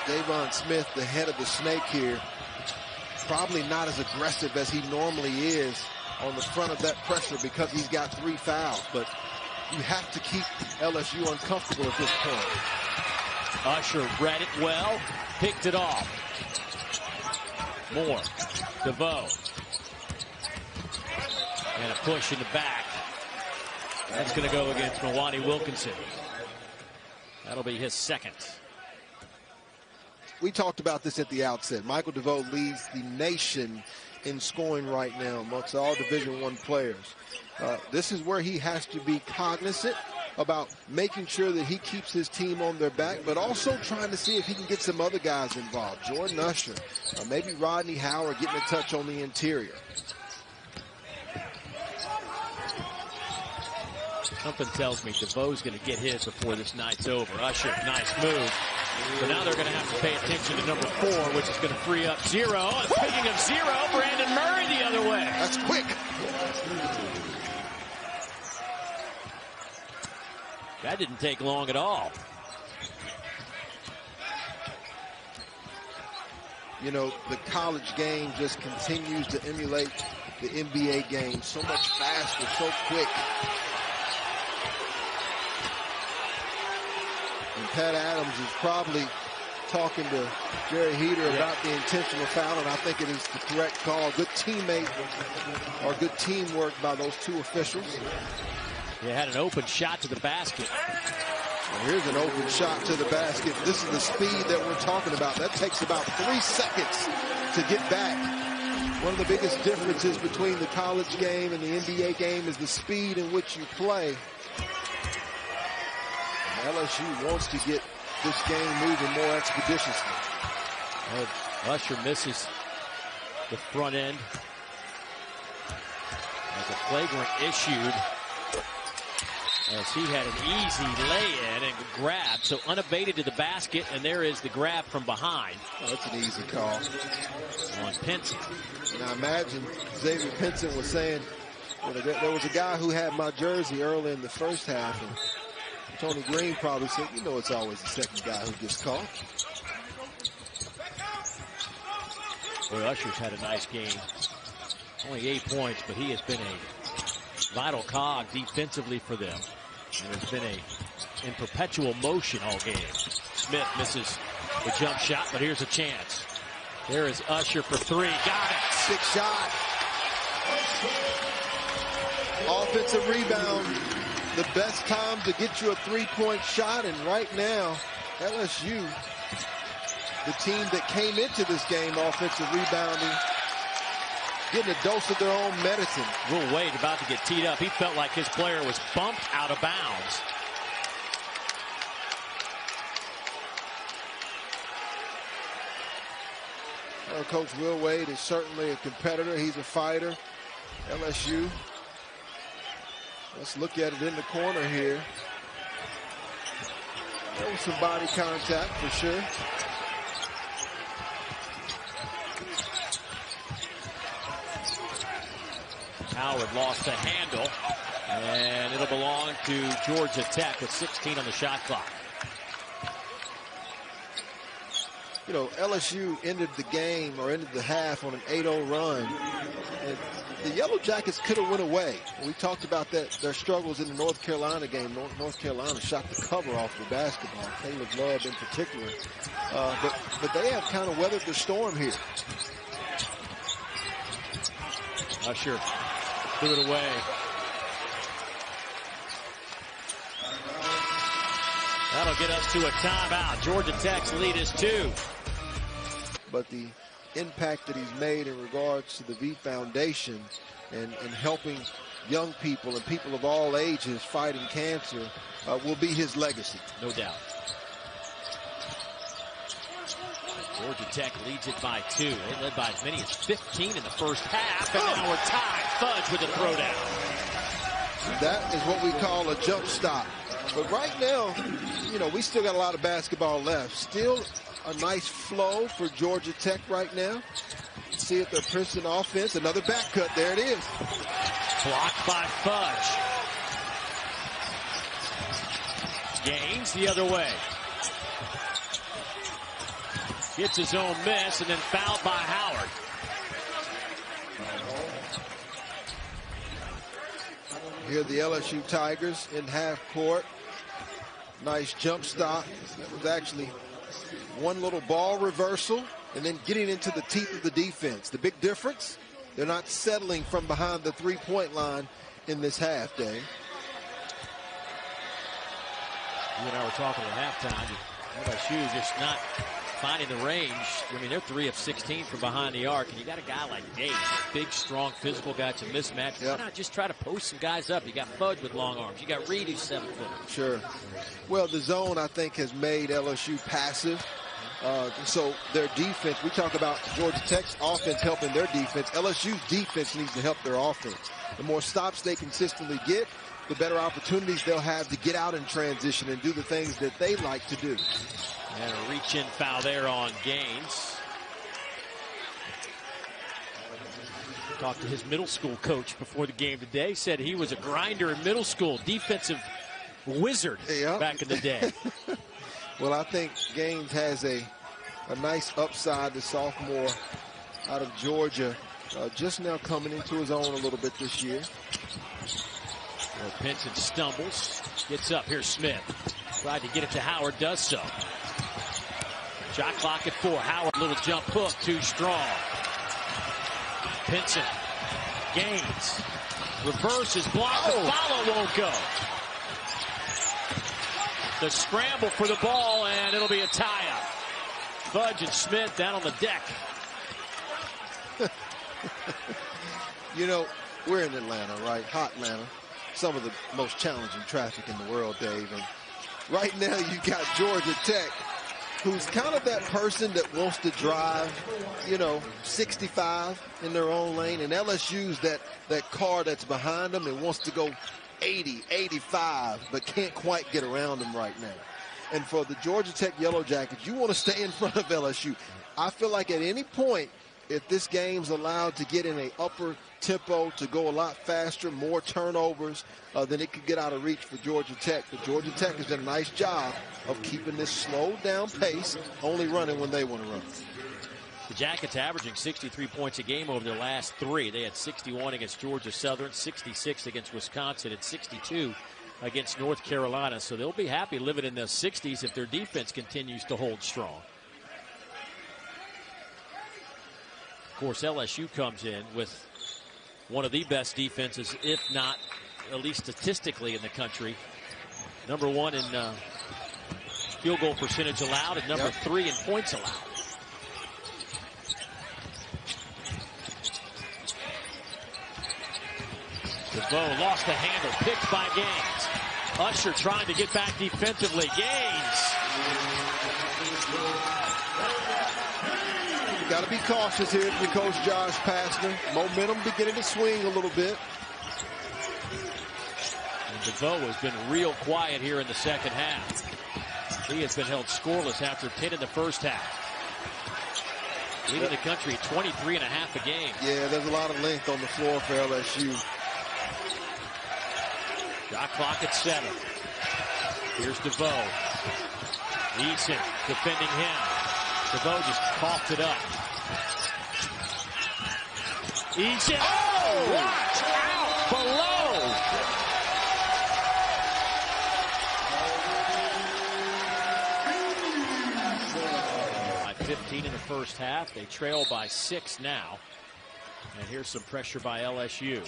Speaker 1: Davon Smith, the head of the snake here, probably not as aggressive as he normally is on the front of that pressure because he's got 3 fouls. But you have to keep LSU uncomfortable at this point.
Speaker 2: Usher read it well, picked it off. Moore, DeVoe. And a push in the back. That's going to go against Milwaukee Wilkinson. That'll be his second.
Speaker 1: We talked about this at the outset. Michael DeVoe leads the nation in scoring right now amongst all Division I players. This is where he has to be cognizant about making sure that he keeps his team on their back, but also trying to see if he can get some other guys involved. Jordan Usher, maybe Rodney Howard getting a touch on the interior.
Speaker 2: Something tells me DeVoe's going to get his before this night's over. Usher, nice move. So now they're going to have to pay attention to number 4, which is going to free up Zero. And speaking of Zero, Brandon Murray the other way.
Speaker 1: That's quick.
Speaker 2: That didn't take long at all.
Speaker 1: You know, the college game just continues to emulate the NBA game. So much faster, so quick. And Pat Adams is probably talking to Jerry Heater about the intentional foul, and I think it is the correct call. Good teammate or good teamwork by those 2 officials.
Speaker 2: He had an open shot to the basket.
Speaker 1: Well, here's an open shot to the basket. This is the speed that we're talking about. That takes about 3 seconds to get back. One of the biggest differences between the college game and the NBA game is the speed in which you play. LSU wants to get this game moving more expeditiously.
Speaker 2: Usher misses the front end as a flagrant issued, as he had an easy lay-in and grab. So unabated to the basket, and there is the grab from behind.
Speaker 1: Oh, that's an easy call.
Speaker 2: On Pinson.
Speaker 1: Now imagine Xavier Pinson was saying, there was a guy who had my jersey early in the first half, and Tony Green probably said, you know, it's always the second guy who gets caught.
Speaker 2: Boy, Usher's had a nice game. Only 8 points, but he has been a vital cog defensively for them. And has been in perpetual motion all game. Smith misses the jump shot, but here's a chance. There is Usher for 3. Got it.
Speaker 1: Big shot. Offensive rebound. The best time to get you a 3-point shot, and right now, LSU, the team that came into this game offensive rebounding, getting a dose of their own medicine.
Speaker 2: Will Wade about to get teed up. He felt like his player was bumped out of bounds.
Speaker 1: Well, Coach Will Wade is certainly a competitor. He's a fighter. LSU. Let's look at it in the corner here. There was some body contact for sure.
Speaker 2: Howard lost the handle, and it'll belong to Georgia Tech with 16 on the shot clock.
Speaker 1: you know, LSU ended the game or ended the half on an 8-0 run. And the Yellow Jackets could have went away. We talked about that, their struggles in the North Carolina game. North Carolina shot the cover off the basketball, Caleb Love in particular. But they have kind of weathered the storm here.
Speaker 2: Usher threw it away. That'll get us to a timeout. Georgia Tech's lead is 2.
Speaker 1: But the impact that he's made in regards to the V Foundation and helping young people and people of all ages fighting cancer will be his legacy.
Speaker 2: No doubt. Georgia Tech leads it by 2. They led by as many as 15 in the first half, and now we're tied. Fudge with a throwdown.
Speaker 1: That is what we call a jump stop. But right now, you know, we still got a lot of basketball left. Still a nice flow for Georgia Tech right now. See it, their Princeton offense. Another back cut. There it is.
Speaker 2: Blocked by Fudge. Gaines the other way. Gets his own miss and then fouled by Howard.
Speaker 1: Here are the LSU Tigers in half court. Nice jump stop. That was actually one little ball reversal and then getting into the teeth of the defense. The big difference, they're not settling from behind the three-point line in this half, Dave.
Speaker 2: You and I were talking at halftime. LSU just not finding the range. I mean, they're 3 of 16 from behind the arc, and you got a guy like Gaines, a big, strong, physical guy to mismatch. Why not just try to post some guys up? You got Fudge with long arms. You got Reed who's 7-footer.
Speaker 1: Sure. Well, the zone, I think, has made LSU passive. So their defense, we talk about Georgia Tech's offense helping their defense. LSU's defense needs to help their offense. The more stops they consistently get, the better opportunities they'll have to get out in transition and do the things that they like to do.
Speaker 2: And a reach-in foul there on Gaines. Talked to his middle school coach before the game today. Said he was a grinder in middle school, defensive wizard back in the day.
Speaker 1: Well, I think Gaines has a nice upside, the sophomore out of Georgia, just now coming into his own a little bit this year.
Speaker 2: Well, Pinson stumbles, gets up. Here's Smith. Tried to get it to Howard, does so. Shot clock at 4. Howard, little jump hook, too strong. Pinson, Gaines, reverses, block, the follow won't go. The scramble for the ball, and it'll be a tie-up. Fudge and Smith down on the deck.
Speaker 1: You know, we're in Atlanta, right? Hot Atlanta. Some of the most challenging traffic in the world, Dave. And right now you got Georgia Tech, who's kind of that person that wants to drive, you know, 65 in their own lane. And LSU's that car that's behind them and wants to go 80, 85, but can't quite get around them right now. And for the Georgia Tech Yellow Jackets, you want to stay in front of LSU. I feel like at any point, if this game's allowed to get in an upper tempo, to go a lot faster, more turnovers, then it could get out of reach for Georgia Tech. But Georgia Tech has done a nice job of keeping this slowed down pace, only running when they want to run.
Speaker 2: The Jackets averaging 63 points a game over their last 3. They had 61 against Georgia Southern, 66 against Wisconsin, and 62 against North Carolina. So they'll be happy living in the 60s if their defense continues to hold strong. Of course, LSU comes in with one of the best defenses, if not at least statistically in the country. Number 1 in field goal percentage allowed and number 3 in points allowed. DeVoe lost the handle, picked by Gaines. Usher trying to get back defensively. Gaines.
Speaker 1: You got to be cautious here if you coach Josh Pastner. Momentum beginning to swing a little bit.
Speaker 2: And DeVoe has been real quiet here in the second half. He has been held scoreless after 10 in the first half. Leading the country at 23 and a half a game.
Speaker 1: Yeah, there's a lot of length on the floor for LSU.
Speaker 2: Shot clock at 7. Here's DeVoe. Eason defending him. DeVoe just coughed it up. Eason.
Speaker 1: Oh!
Speaker 2: Watch out below. 15 in the first half. They trail by 6 now. And here's some pressure by LSU.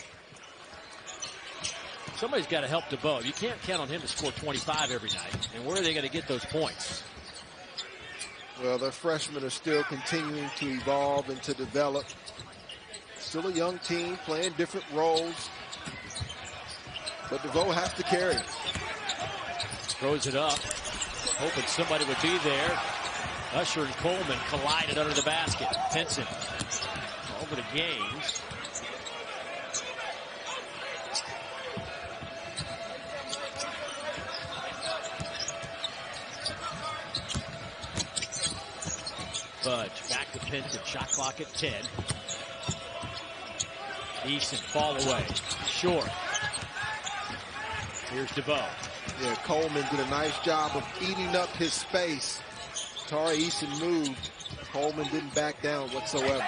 Speaker 2: Somebody's got to help DeVoe. You can't count on him to score 25 every night. And where are they going to get those points?
Speaker 1: Well, their freshmen are still continuing to evolve and to develop. Still a young team playing different roles. But DeVoe has to carry it.
Speaker 2: Throws it up, hoping somebody would be there. Usher and Coleman collided under the basket. Pinson over to Gaines. Budge back to Pinson. Shot clock at 10. Eason fall away. Short. Here's DeVoe.
Speaker 1: Yeah, Coleman did a nice job of eating up his space. Tari Eason moved. Coleman didn't back down whatsoever.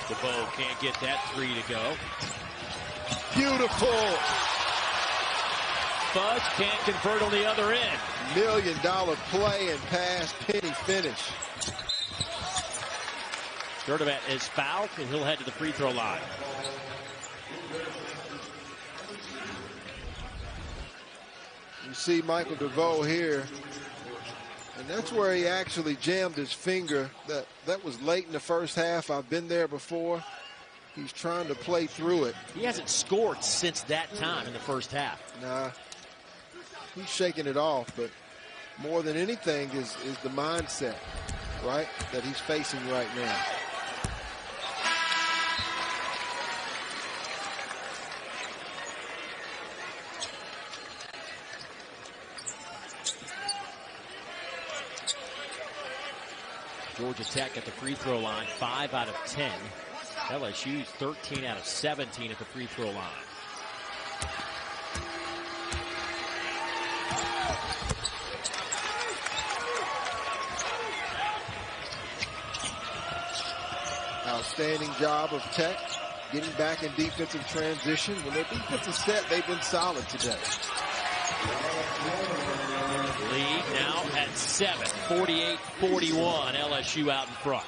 Speaker 2: DeVoe can't get that three to go.
Speaker 1: Beautiful.
Speaker 2: Budge can't convert on the other end.
Speaker 1: $1 million play and pass, penny finish.
Speaker 2: Sturdivant is fouled, and he'll head to the free throw line.
Speaker 1: You see Michael DeVoe here, and that's where he actually jammed his finger. That was late in the first half. I've been there before. He's trying to play through it.
Speaker 2: He hasn't scored since that time in the first half.
Speaker 1: Nah, he's shaking it off, but more than anything is the mindset, right, that he's facing right now.
Speaker 2: Georgia Tech at the free throw line, 5 out of 10. LSU's 13 out of 17 at the free throw line.
Speaker 1: Outstanding job of Tech getting back in defensive transition. When their defense is set, they've been solid today.
Speaker 2: Lead now at 7, 48-41. LSU out in front.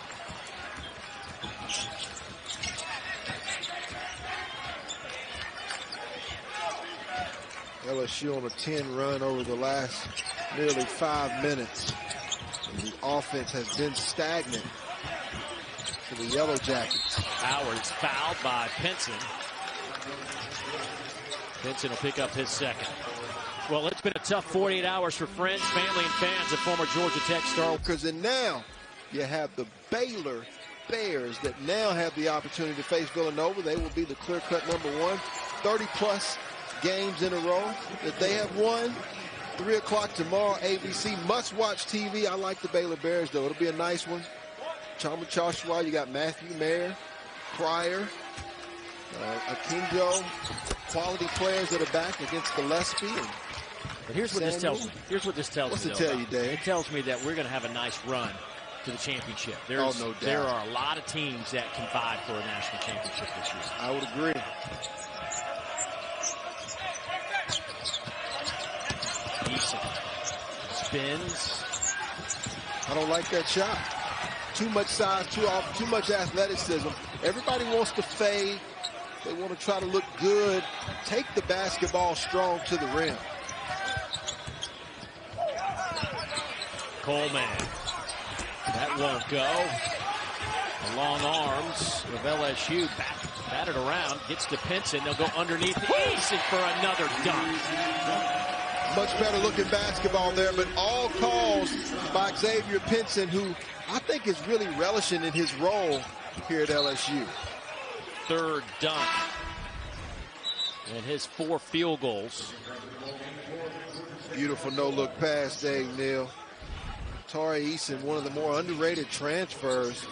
Speaker 1: LSU on a 10 run over the last nearly 5 minutes. And the offense has been stagnant for the Yellow Jackets.
Speaker 2: Howard's fouled by Pinson. Pinson will pick up his second. Well, it's been a tough 48 hours for friends, family, and fans of former Georgia Tech star.
Speaker 1: And now you have the Baylor Bears that now have the opportunity to face Villanova. They will be the clear-cut #1. 30-plus games in a row that they have won. 3 o'clock tomorrow, ABC. Must-watch TV. I like the Baylor Bears, though. It'll be a nice one. Chama Joshua, you got Matthew Mayer, Pryor, Akinjo, quality players that are back against Gillespie.
Speaker 2: But here's what this tells me. Here's what this tells me.
Speaker 1: What's it tell you, Dave?
Speaker 2: It tells me that we're going to have a nice run to the championship.
Speaker 1: No doubt.
Speaker 2: There are a lot of teams that can vie for a national championship this year.
Speaker 1: I would agree.
Speaker 2: Eason spins.
Speaker 1: I don't like that shot. Too much size, too much athleticism. Everybody wants to fade. They want to try to look good. Take the basketball strong to the rim.
Speaker 2: Coleman. That won't go. The long arms of LSU batted around. Gets to Pinson. They'll go underneath Eason for another dunk.
Speaker 1: Much better looking basketball there, but all calls by Xavier Pinson, who I think is really relishing in his role here at LSU.
Speaker 2: Third dunk. And his 4 field goals.
Speaker 1: Beautiful no-look pass, Dave Neal. Tari Eason, one of the more underrated transfers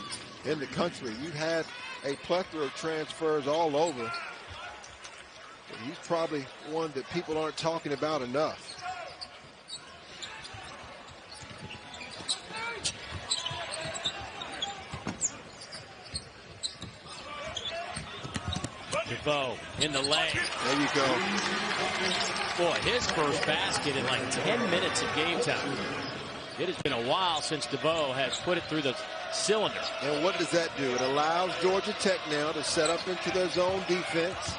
Speaker 1: in the country. You've had a plethora of transfers all over. But he's probably one that people aren't talking about enough.
Speaker 2: DeVoe in the lane.
Speaker 1: There you go.
Speaker 2: Boy, his first basket in like 10 minutes of game time. It has been a while since DeVoe has put it through the cylinder.
Speaker 1: And what does that do? It allows Georgia Tech now to set up into their zone defense.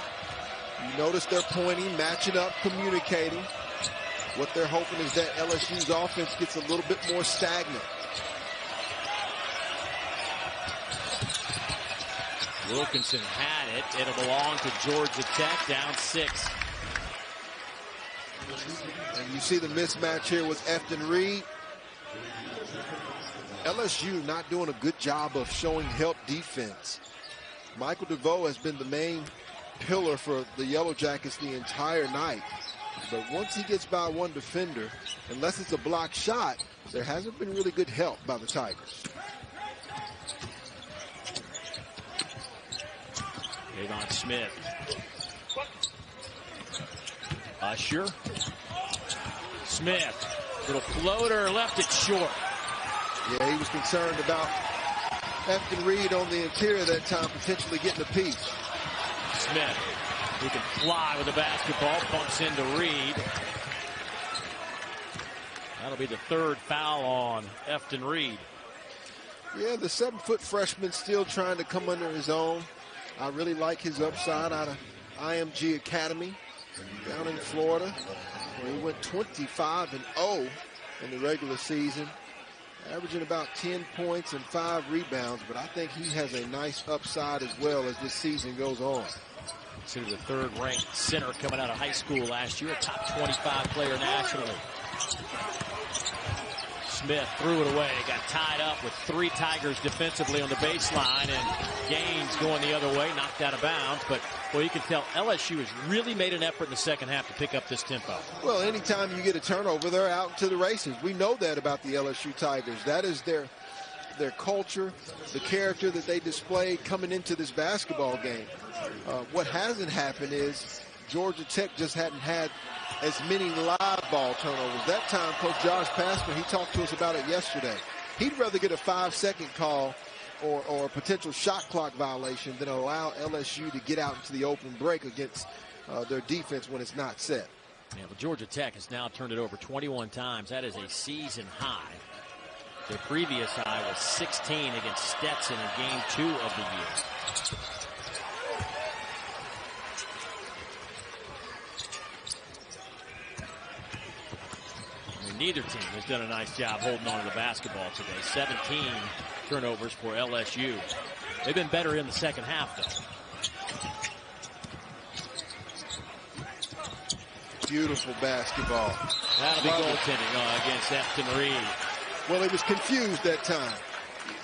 Speaker 1: You notice they're pointing, matching up, communicating. What they're hoping is that LSU's offense gets a little bit more stagnant.
Speaker 2: Wilkinson had it. It'll belong to Georgia Tech, down 6.
Speaker 1: And you see the mismatch here with Efton Reed. LSU not doing a good job of showing help defense. Michael DeVoe has been the main pillar for the Yellow Jackets the entire night. But once he gets by one defender, unless it's a block shot, there hasn't been really good help by the Tigers.
Speaker 2: Avon Smith. Usher. Smith. Little floater, left it short.
Speaker 1: Yeah, he was concerned about Efton Reed on the interior that time, potentially getting a piece.
Speaker 2: Smith, who can fly with the basketball, bumps into Reed. That'll be the 3rd foul on Efton Reed.
Speaker 1: Yeah, the 7-foot freshman still trying to come under his own. I really like his upside out of IMG Academy down in Florida, where he went 25-0 in the regular season, averaging about 10 points and 5 rebounds. But I think he has a nice upside as well as this season goes on.
Speaker 2: Considered the 3rd-ranked center coming out of high school last year, a top 25 player nationally. Smith threw it away, got tied up with 3 Tigers defensively on the baseline, and Gaines going the other way, knocked out of bounds. But, well, you can tell LSU has really made an effort in the second half to pick up this tempo. Well,
Speaker 1: anytime you get a turnover, they're out into the races. We know that about the LSU Tigers. That is their culture, the character that they displayed coming into this basketball game. What hasn't happened is Georgia Tech just hadn't had as many live ball turnovers. That time, Coach Josh Pastner, he talked to us about it yesterday. He'd rather get a 5-second call or a potential shot clock violation than allow LSU to get out into the open break against their defense when it's not set.
Speaker 2: Yeah, but Georgia Tech has now turned it over 21 times. That is a season high. Their previous high was 16 against Stetson in Game 2 of the year. Neither team has done a nice job holding on to the basketball today. 17 turnovers for LSU. They've been better in the second half,
Speaker 1: though. Beautiful basketball.
Speaker 2: That'll be goaltending against Efton Reed.
Speaker 1: Well, he was confused that time.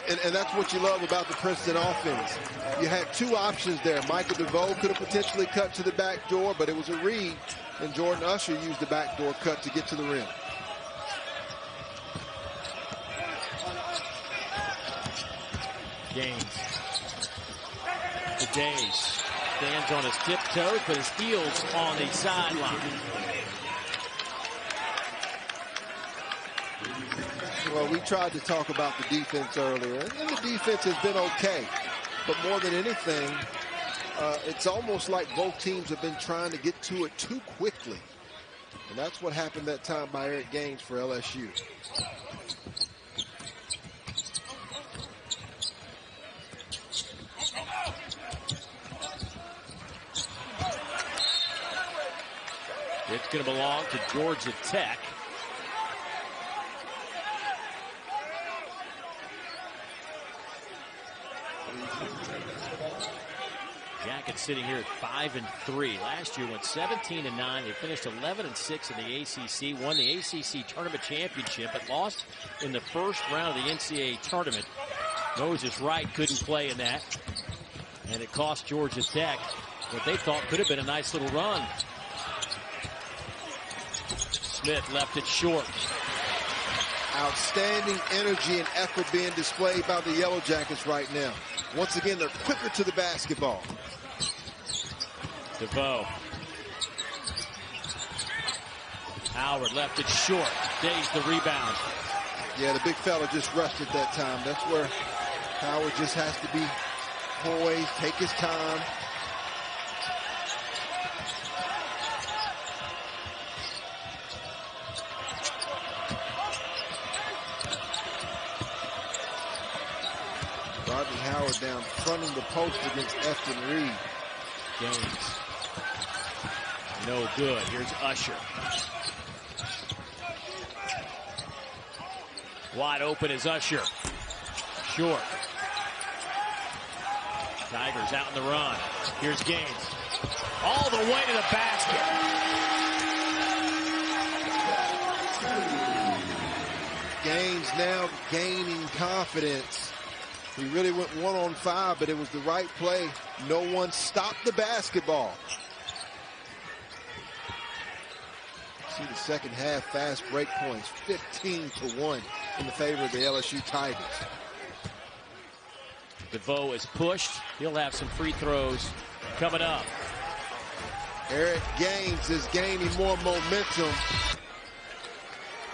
Speaker 1: And that's what you love about the Princeton offense. You had 2 options there. Michael DeVoe could have potentially cut to the back door, but it was a Reed, and Jordan Usher used the backdoor cut to get to the rim.
Speaker 2: Gaines. The Days stands on his tiptoes, but his heels on the sideline.
Speaker 1: Well, we tried to talk about the defense earlier, and the defense has been okay. But more than anything, it's almost like both teams have been trying to get to it too quickly. And that's what happened that time by Eric Gaines for LSU.
Speaker 2: It's going to belong to Georgia Tech. Jackets sitting here at 5-3. Last year went 17-9. They finished 11-6 in the ACC. Won the ACC tournament championship, but lost in the first round of the NCAA tournament. Moses Wright couldn't play in that, and it cost Georgia Tech what they thought could have been a nice little run. Smith left it short.
Speaker 1: Outstanding energy and effort being displayed by the Yellow Jackets right now. Once again, they're quicker to the basketball.
Speaker 2: DeVoe. Howard left it short. Days the rebound.
Speaker 1: Yeah, the big fella just rushed it that time. That's where Howard just has to be poised, take his time. Rodney Howard down fronting the post against Efton Reed.
Speaker 2: Gaines. No good. Here's Usher. Wide open is Usher. Short. Tigers out in the run. Here's Gaines. All the way to the basket.
Speaker 1: Gaines now gaining confidence. He really went 1-on-5, but it was the right play. No one stopped the basketball. See the second half fast break points, 15-1 in the favor of the LSU Tigers.
Speaker 2: DeVoe is pushed. He'll have some free throws coming up.
Speaker 1: Eric Gaines is gaining more momentum.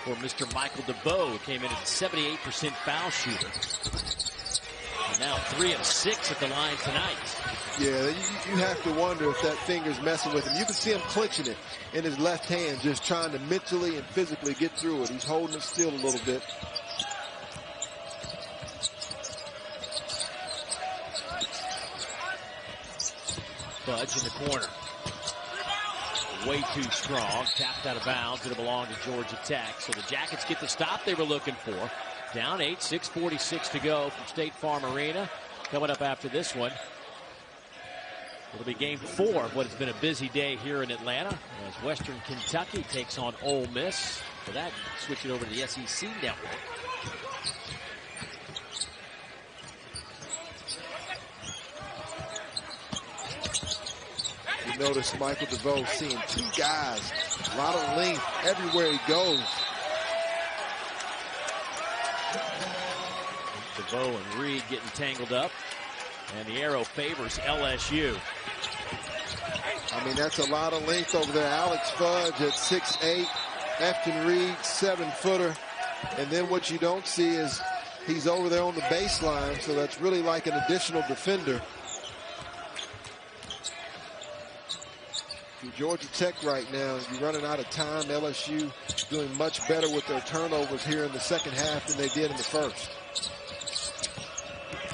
Speaker 2: For Mr. Michael DeVoe, who came in at a 78% foul shooter. And now 3 of 6 at the line tonight.
Speaker 1: Yeah, you have to wonder if that finger's messing with him. You can see him clenching it in his left hand, just trying to mentally and physically get through it. He's holding it still a little bit.
Speaker 2: Fudge in the corner. Way too strong. Tapped out of bounds. It'll belong to Georgia Tech. So the Jackets get the stop they were looking for. Down 8, 6:46 to go from State Farm Arena. Coming up after this one, it'll be game 4 of what has been a busy day here in Atlanta as Western Kentucky takes on Ole Miss. For that, switch it over to the SEC network.
Speaker 1: You notice Michael DeVoe seeing 2 guys, a lot of length everywhere he goes.
Speaker 2: DeVoe and Reed getting tangled up, and the arrow favors LSU.
Speaker 1: I mean, that's a lot of length over there. Alex Fudge at 6'8", Efton Reed 7-footer, and then what you don't see is he's over there on the baseline, so that's really like an additional defender. Georgia Tech right now, you're running out of time. LSU doing much better with their turnovers here in the second half than they did in the first.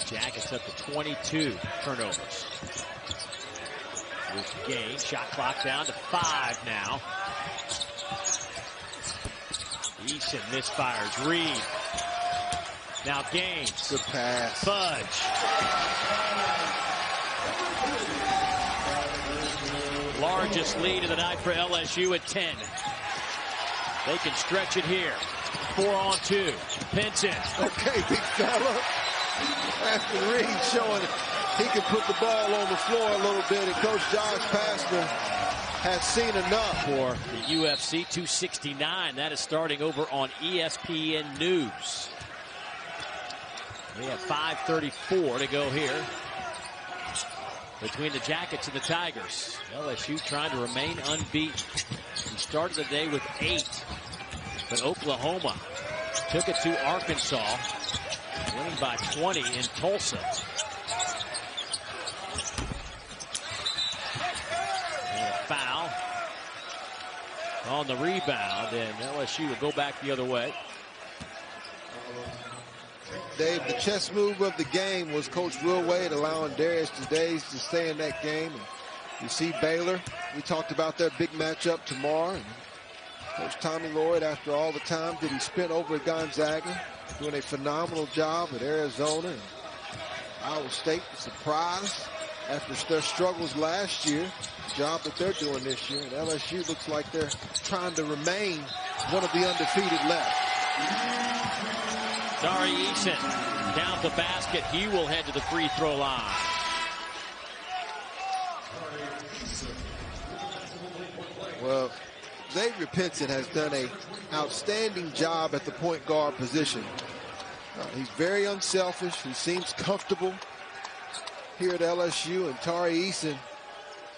Speaker 2: Jackets up to 22 turnovers. Here's Gaines. Shot clock down to 5 now. Eason misfires. Reed. Now Gaines.
Speaker 1: Good pass.
Speaker 2: Fudge. Largest lead of the night for LSU at 10. They can stretch it here. 4-on-2. Pinson.
Speaker 1: Okay, big fella. After Reed showing he can put the ball on the floor a little bit, and Coach Josh Pastner has seen enough.
Speaker 2: For the UFC 269, that is starting over on ESPN News. We have 5:34 to go here between the Jackets and the Tigers. LSU trying to remain unbeaten. We started the day with 8, but Oklahoma took it to Arkansas, winning by 20 in Tulsa. And a foul on the rebound, and LSU will go back the other way.
Speaker 1: Dave, the chess move of the game was Coach Will Wade allowing Darius Days to stay in that game. And you see Baylor. We talked about their big matchup tomorrow. And Coach Tommy Lloyd, after all the time that he spent over at Gonzaga, doing a phenomenal job at Arizona. And Iowa State, surprised after their struggles last year. The job that they're doing this year. And LSU looks like they're trying to remain one of the undefeated left.
Speaker 2: Tari Eason down the basket. He will head to the free throw line.
Speaker 1: Well, Xavier Pinson has done an outstanding job at the point guard position. He's very unselfish. He seems comfortable here at LSU. And Tari Eason,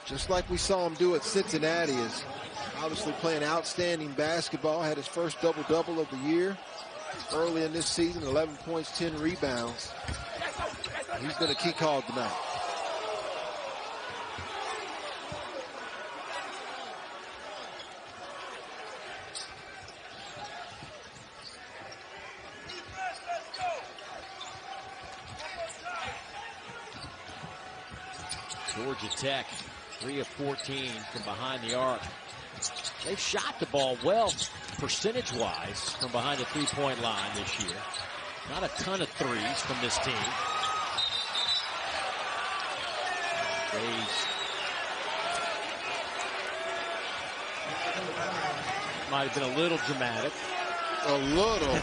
Speaker 1: just like we saw him do at Cincinnati, is obviously playing outstanding basketball. Had his first double-double of the year early in this season, 11 points, 10 rebounds. He's been a key call tonight.
Speaker 2: Georgia Tech, 3 of 14 from behind the arc. They've shot the ball well, percentage-wise, from behind the three-point line this year. Not a ton of threes from this team. Might have been a little dramatic.
Speaker 1: A little.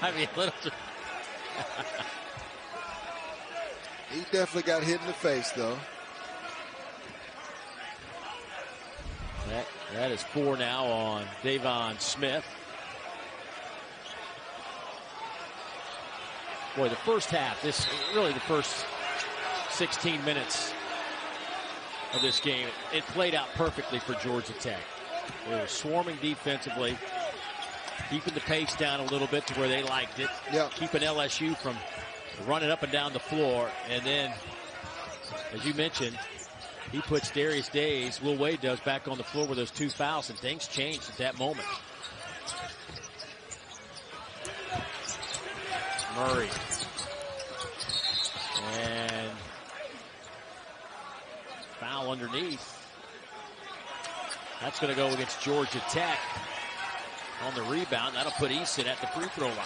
Speaker 2: Might be a little.
Speaker 1: He definitely got hit in the face, though.
Speaker 2: That is 4 now on Davon Smith. Boy, the first half, really the first 16 minutes of this game, it played out perfectly for Georgia Tech. They were swarming defensively, keeping the pace down a little bit to where they liked it, keeping LSU from running up and down the floor. And then, as you mentioned, he puts Darius Days, Will Wade does, back on the floor with those 2 fouls, and things changed at that moment. Murray. And foul underneath. That's going to go against Georgia Tech on the rebound. That'll put Eason at the free throw line.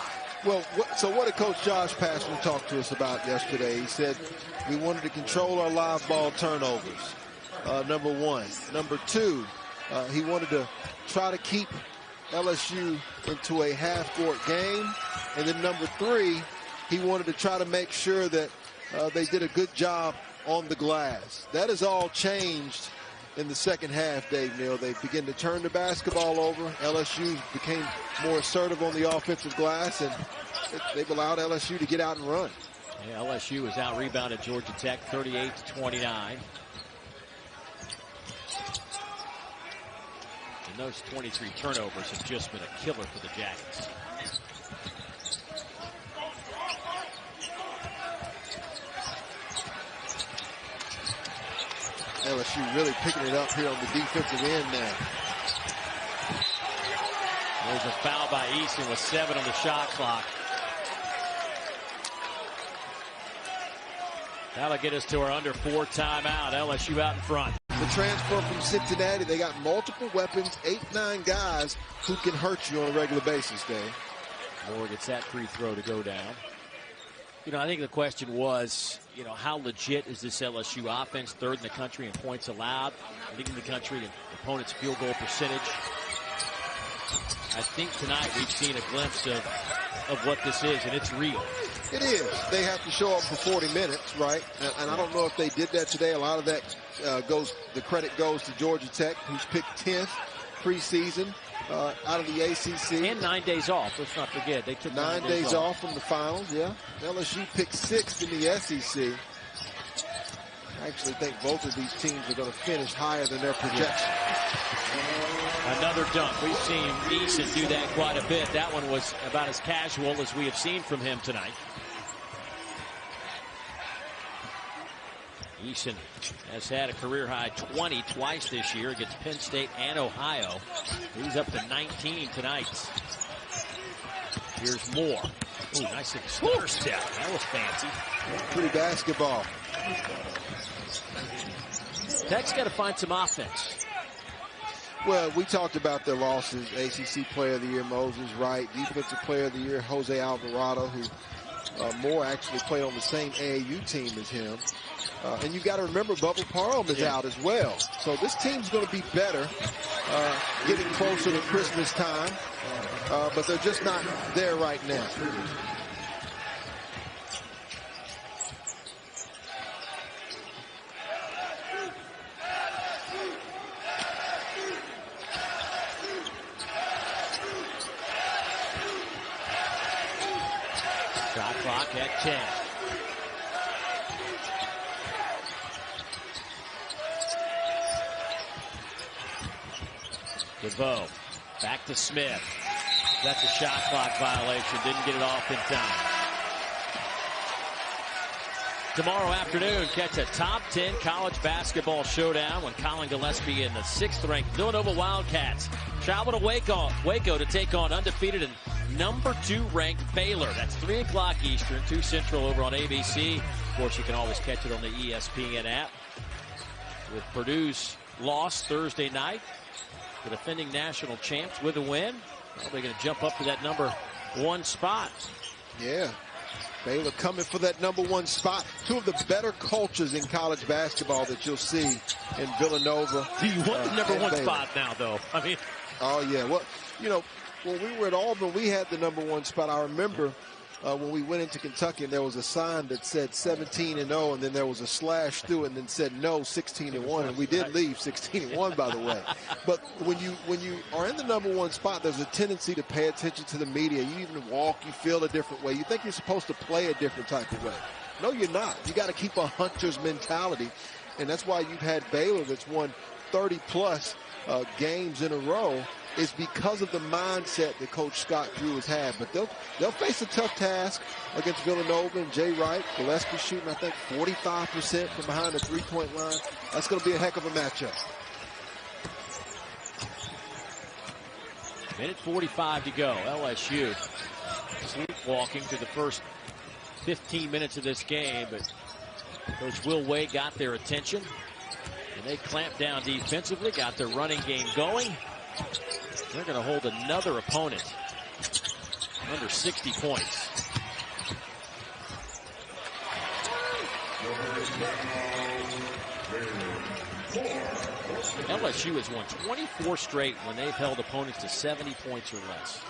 Speaker 1: Well, so what did Coach Josh Pastner talk to us about yesterday? He said we wanted to control our live ball turnovers, number one. Number two, he wanted to try to keep LSU into a half-court game. And then number three, he wanted to try to make sure that they did a good job on the glass. That has all changed in the second half, Dave Neal. They begin to turn the basketball over. LSU became more assertive on the offensive glass, and they've allowed LSU to get out and run.
Speaker 2: Yeah, LSU has out-rebounded Georgia Tech 38-29. And those 23 turnovers have just been a killer for the Jackets.
Speaker 1: LSU really picking it up here on the defensive end now.
Speaker 2: There's a foul by Easton with 7 on the shot clock. That'll get us to our under 4 timeout. LSU out in front.
Speaker 1: The transfer from Cincinnati, they got multiple weapons, 8-9 guys who can hurt you on a regular basis, Dave.
Speaker 2: Moore gets that free throw to go down. You know, I think the question was, you know, how legit is this LSU offense? 3rd in the country in points allowed, leading the country in opponents' field goal percentage. I think tonight we've seen a glimpse of what this is, and it's real.
Speaker 1: It is. They have to show up for 40 minutes, right? And I don't know if they did that today. A lot of that the credit goes to Georgia Tech, who's picked 10th preseason. Out of the ACC.
Speaker 2: And 9 days off. Let's not forget. They took
Speaker 1: 9 days off from the finals, yeah. LSU picked 6th in the SEC. I actually think both of these teams are going to finish higher than their projection.
Speaker 2: Another dunk. We've seen Eason do that quite a bit. That one was about as casual as we have seen from him tonight. Eason has had a career-high 20 twice this year against Penn State and Ohio. He's up to 19 tonight. Here's Moore. Ooh, nice stutter step. That was fancy.
Speaker 1: Pretty basketball.
Speaker 2: Tech's got to find some offense.
Speaker 1: Well, we talked about their losses. ACC Player of the Year, Moses Wright. Defensive Player of the Year, Jose Alvarado, who Moore actually played on the same AAU team as him. And you got to remember Bubba Parham is out as well. So this team's going to be better getting closer to Christmas time. But they're just not there right now.
Speaker 2: Shot clock at 10. DeVoe back to Smith. That's a shot clock violation. Didn't get it off in time. Tomorrow afternoon, catch a top 10 college basketball showdown when Colin Gillespie and the 6th-ranked Villanova Wildcats travel to Waco to take on undefeated and number 2 ranked Baylor. That's 3 o'clock Eastern, 2 Central over on ABC. Of course, you can always catch it on the ESPN app. with Purdue's loss Thursday night. The defending national champs with a win. Well, they're going to jump up to that #1 spot.
Speaker 1: Yeah. Baylor coming for that #1 spot. Two of the better cultures in college basketball that you'll see in Villanova.
Speaker 2: Do you want the #1 spot now, though? I mean,
Speaker 1: oh yeah. Well, you know, when we were at Auburn, we had the #1 spot. I remember when we went into Kentucky, and there was a sign that said 17-0, and then there was a slash through it, and then said no, 16-1, and we did leave 16-1, by the way. But when you are in the #1 spot, there's a tendency to pay attention to the media. You even walk, you feel a different way. You think you're supposed to play a different type of way. No, you're not. You got to keep a hunter's mentality, and that's why you've had Baylor that's won 30-plus games in a row. Is because of the mindset that Coach Scott Drew has had. But they'll face a tough task against Villanova and Jay Wright. Gillespie shooting, I think, 45% from behind the three-point line. That's going to be a heck of a matchup.
Speaker 2: Minute 45 to go. LSU sleepwalking through the first 15 minutes of this game, but Coach Will Wade got their attention, and they clamped down defensively, got their running game going. They're going to hold another opponent under 60 points. LSU has won 24 straight when they've held opponents to 70 points or less.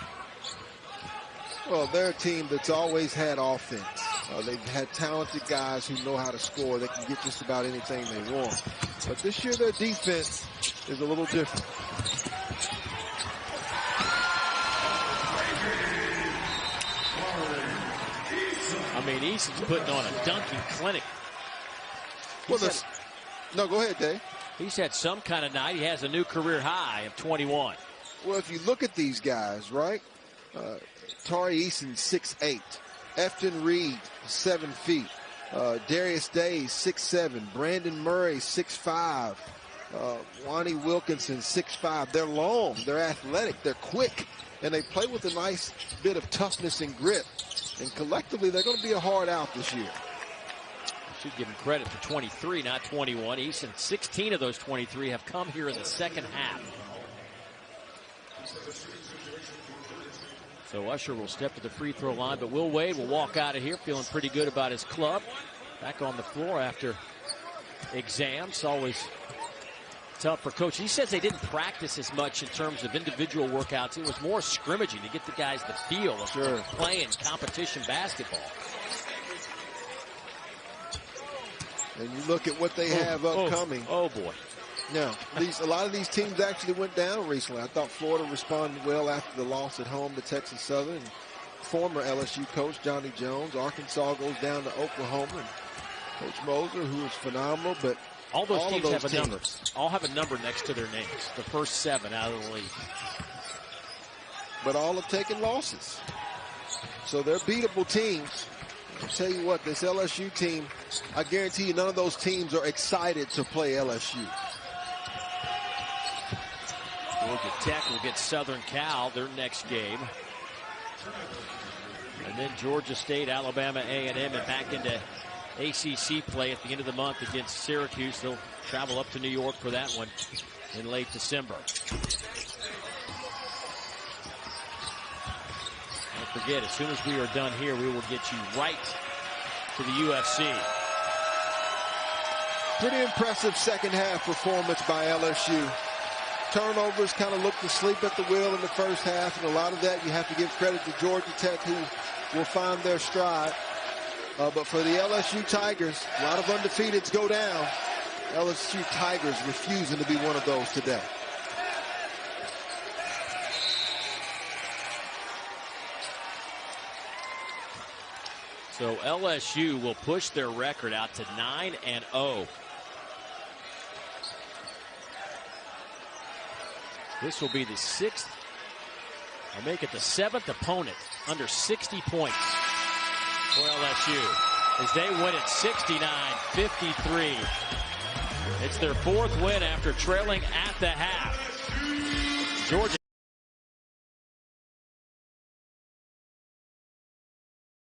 Speaker 1: Well, they're a team that's always had offense. They've had talented guys who know how to score. They can get just about anything they want. But this year their defense is a little different.
Speaker 2: I mean, Eason's putting on a dunking clinic.
Speaker 1: Well, no, go ahead, Dave.
Speaker 2: He's had some kind of night. He has a new career high of 21.
Speaker 1: Well, if you look at these guys, right? Tari Eason, 6'8". Efton Reed, 7 feet. Darius Day, 6'7". Brandon Murray, 6'5". Wani Wilkinson, 6'5". They're long, they're athletic, they're quick, and they play with a nice bit of toughness and grit. And collectively, they're going to be a hard out this year.
Speaker 2: Should give him credit for 23, not 21. Eason, 16 of those 23 have come here in the second half. So Usher will step to the free throw line, but Will Wade will walk out of here feeling pretty good about his club. Back on the floor after exams. Always tough for Coach. He says they didn't practice as much in terms of individual workouts. It was more scrimmaging to get the guys the feel of playing competition basketball.
Speaker 1: And you look at what they have upcoming.
Speaker 2: Oh boy.
Speaker 1: Now, a lot of these teams actually went down recently. I thought Florida responded well after the loss at home to Texas Southern. And former LSU coach Johnny Jones. Arkansas goes down to Oklahoma. And Coach Moser, who is phenomenal, but
Speaker 2: all those teams have a number. All have a number next to their names. The first 7 out of the league.
Speaker 1: But all have taken losses. So they're beatable teams. I'll tell you what, this LSU team, I guarantee you none of those teams are excited to play LSU.
Speaker 2: Georgia Tech will get Southern Cal their next game. And then Georgia State, Alabama A&M, and back into ACC play at the end of the month against Syracuse. They'll travel up to New York for that one in late December. Don't forget, as soon as we are done here, we will get you right to the UFC.
Speaker 1: Pretty impressive second half performance by LSU. Turnovers kind of looked asleep at the wheel in the first half, and a lot of that you have to give credit to Georgia Tech, who will find their stride. But for the LSU Tigers, a lot of undefeateds go down. LSU Tigers refusing to be one of those today.
Speaker 2: So LSU will push their record out to 9-0. This will be the 6th, or make it the 7th opponent under 60 points for LSU as they win it 69-53. It's their 4th win after trailing at the half. Georgia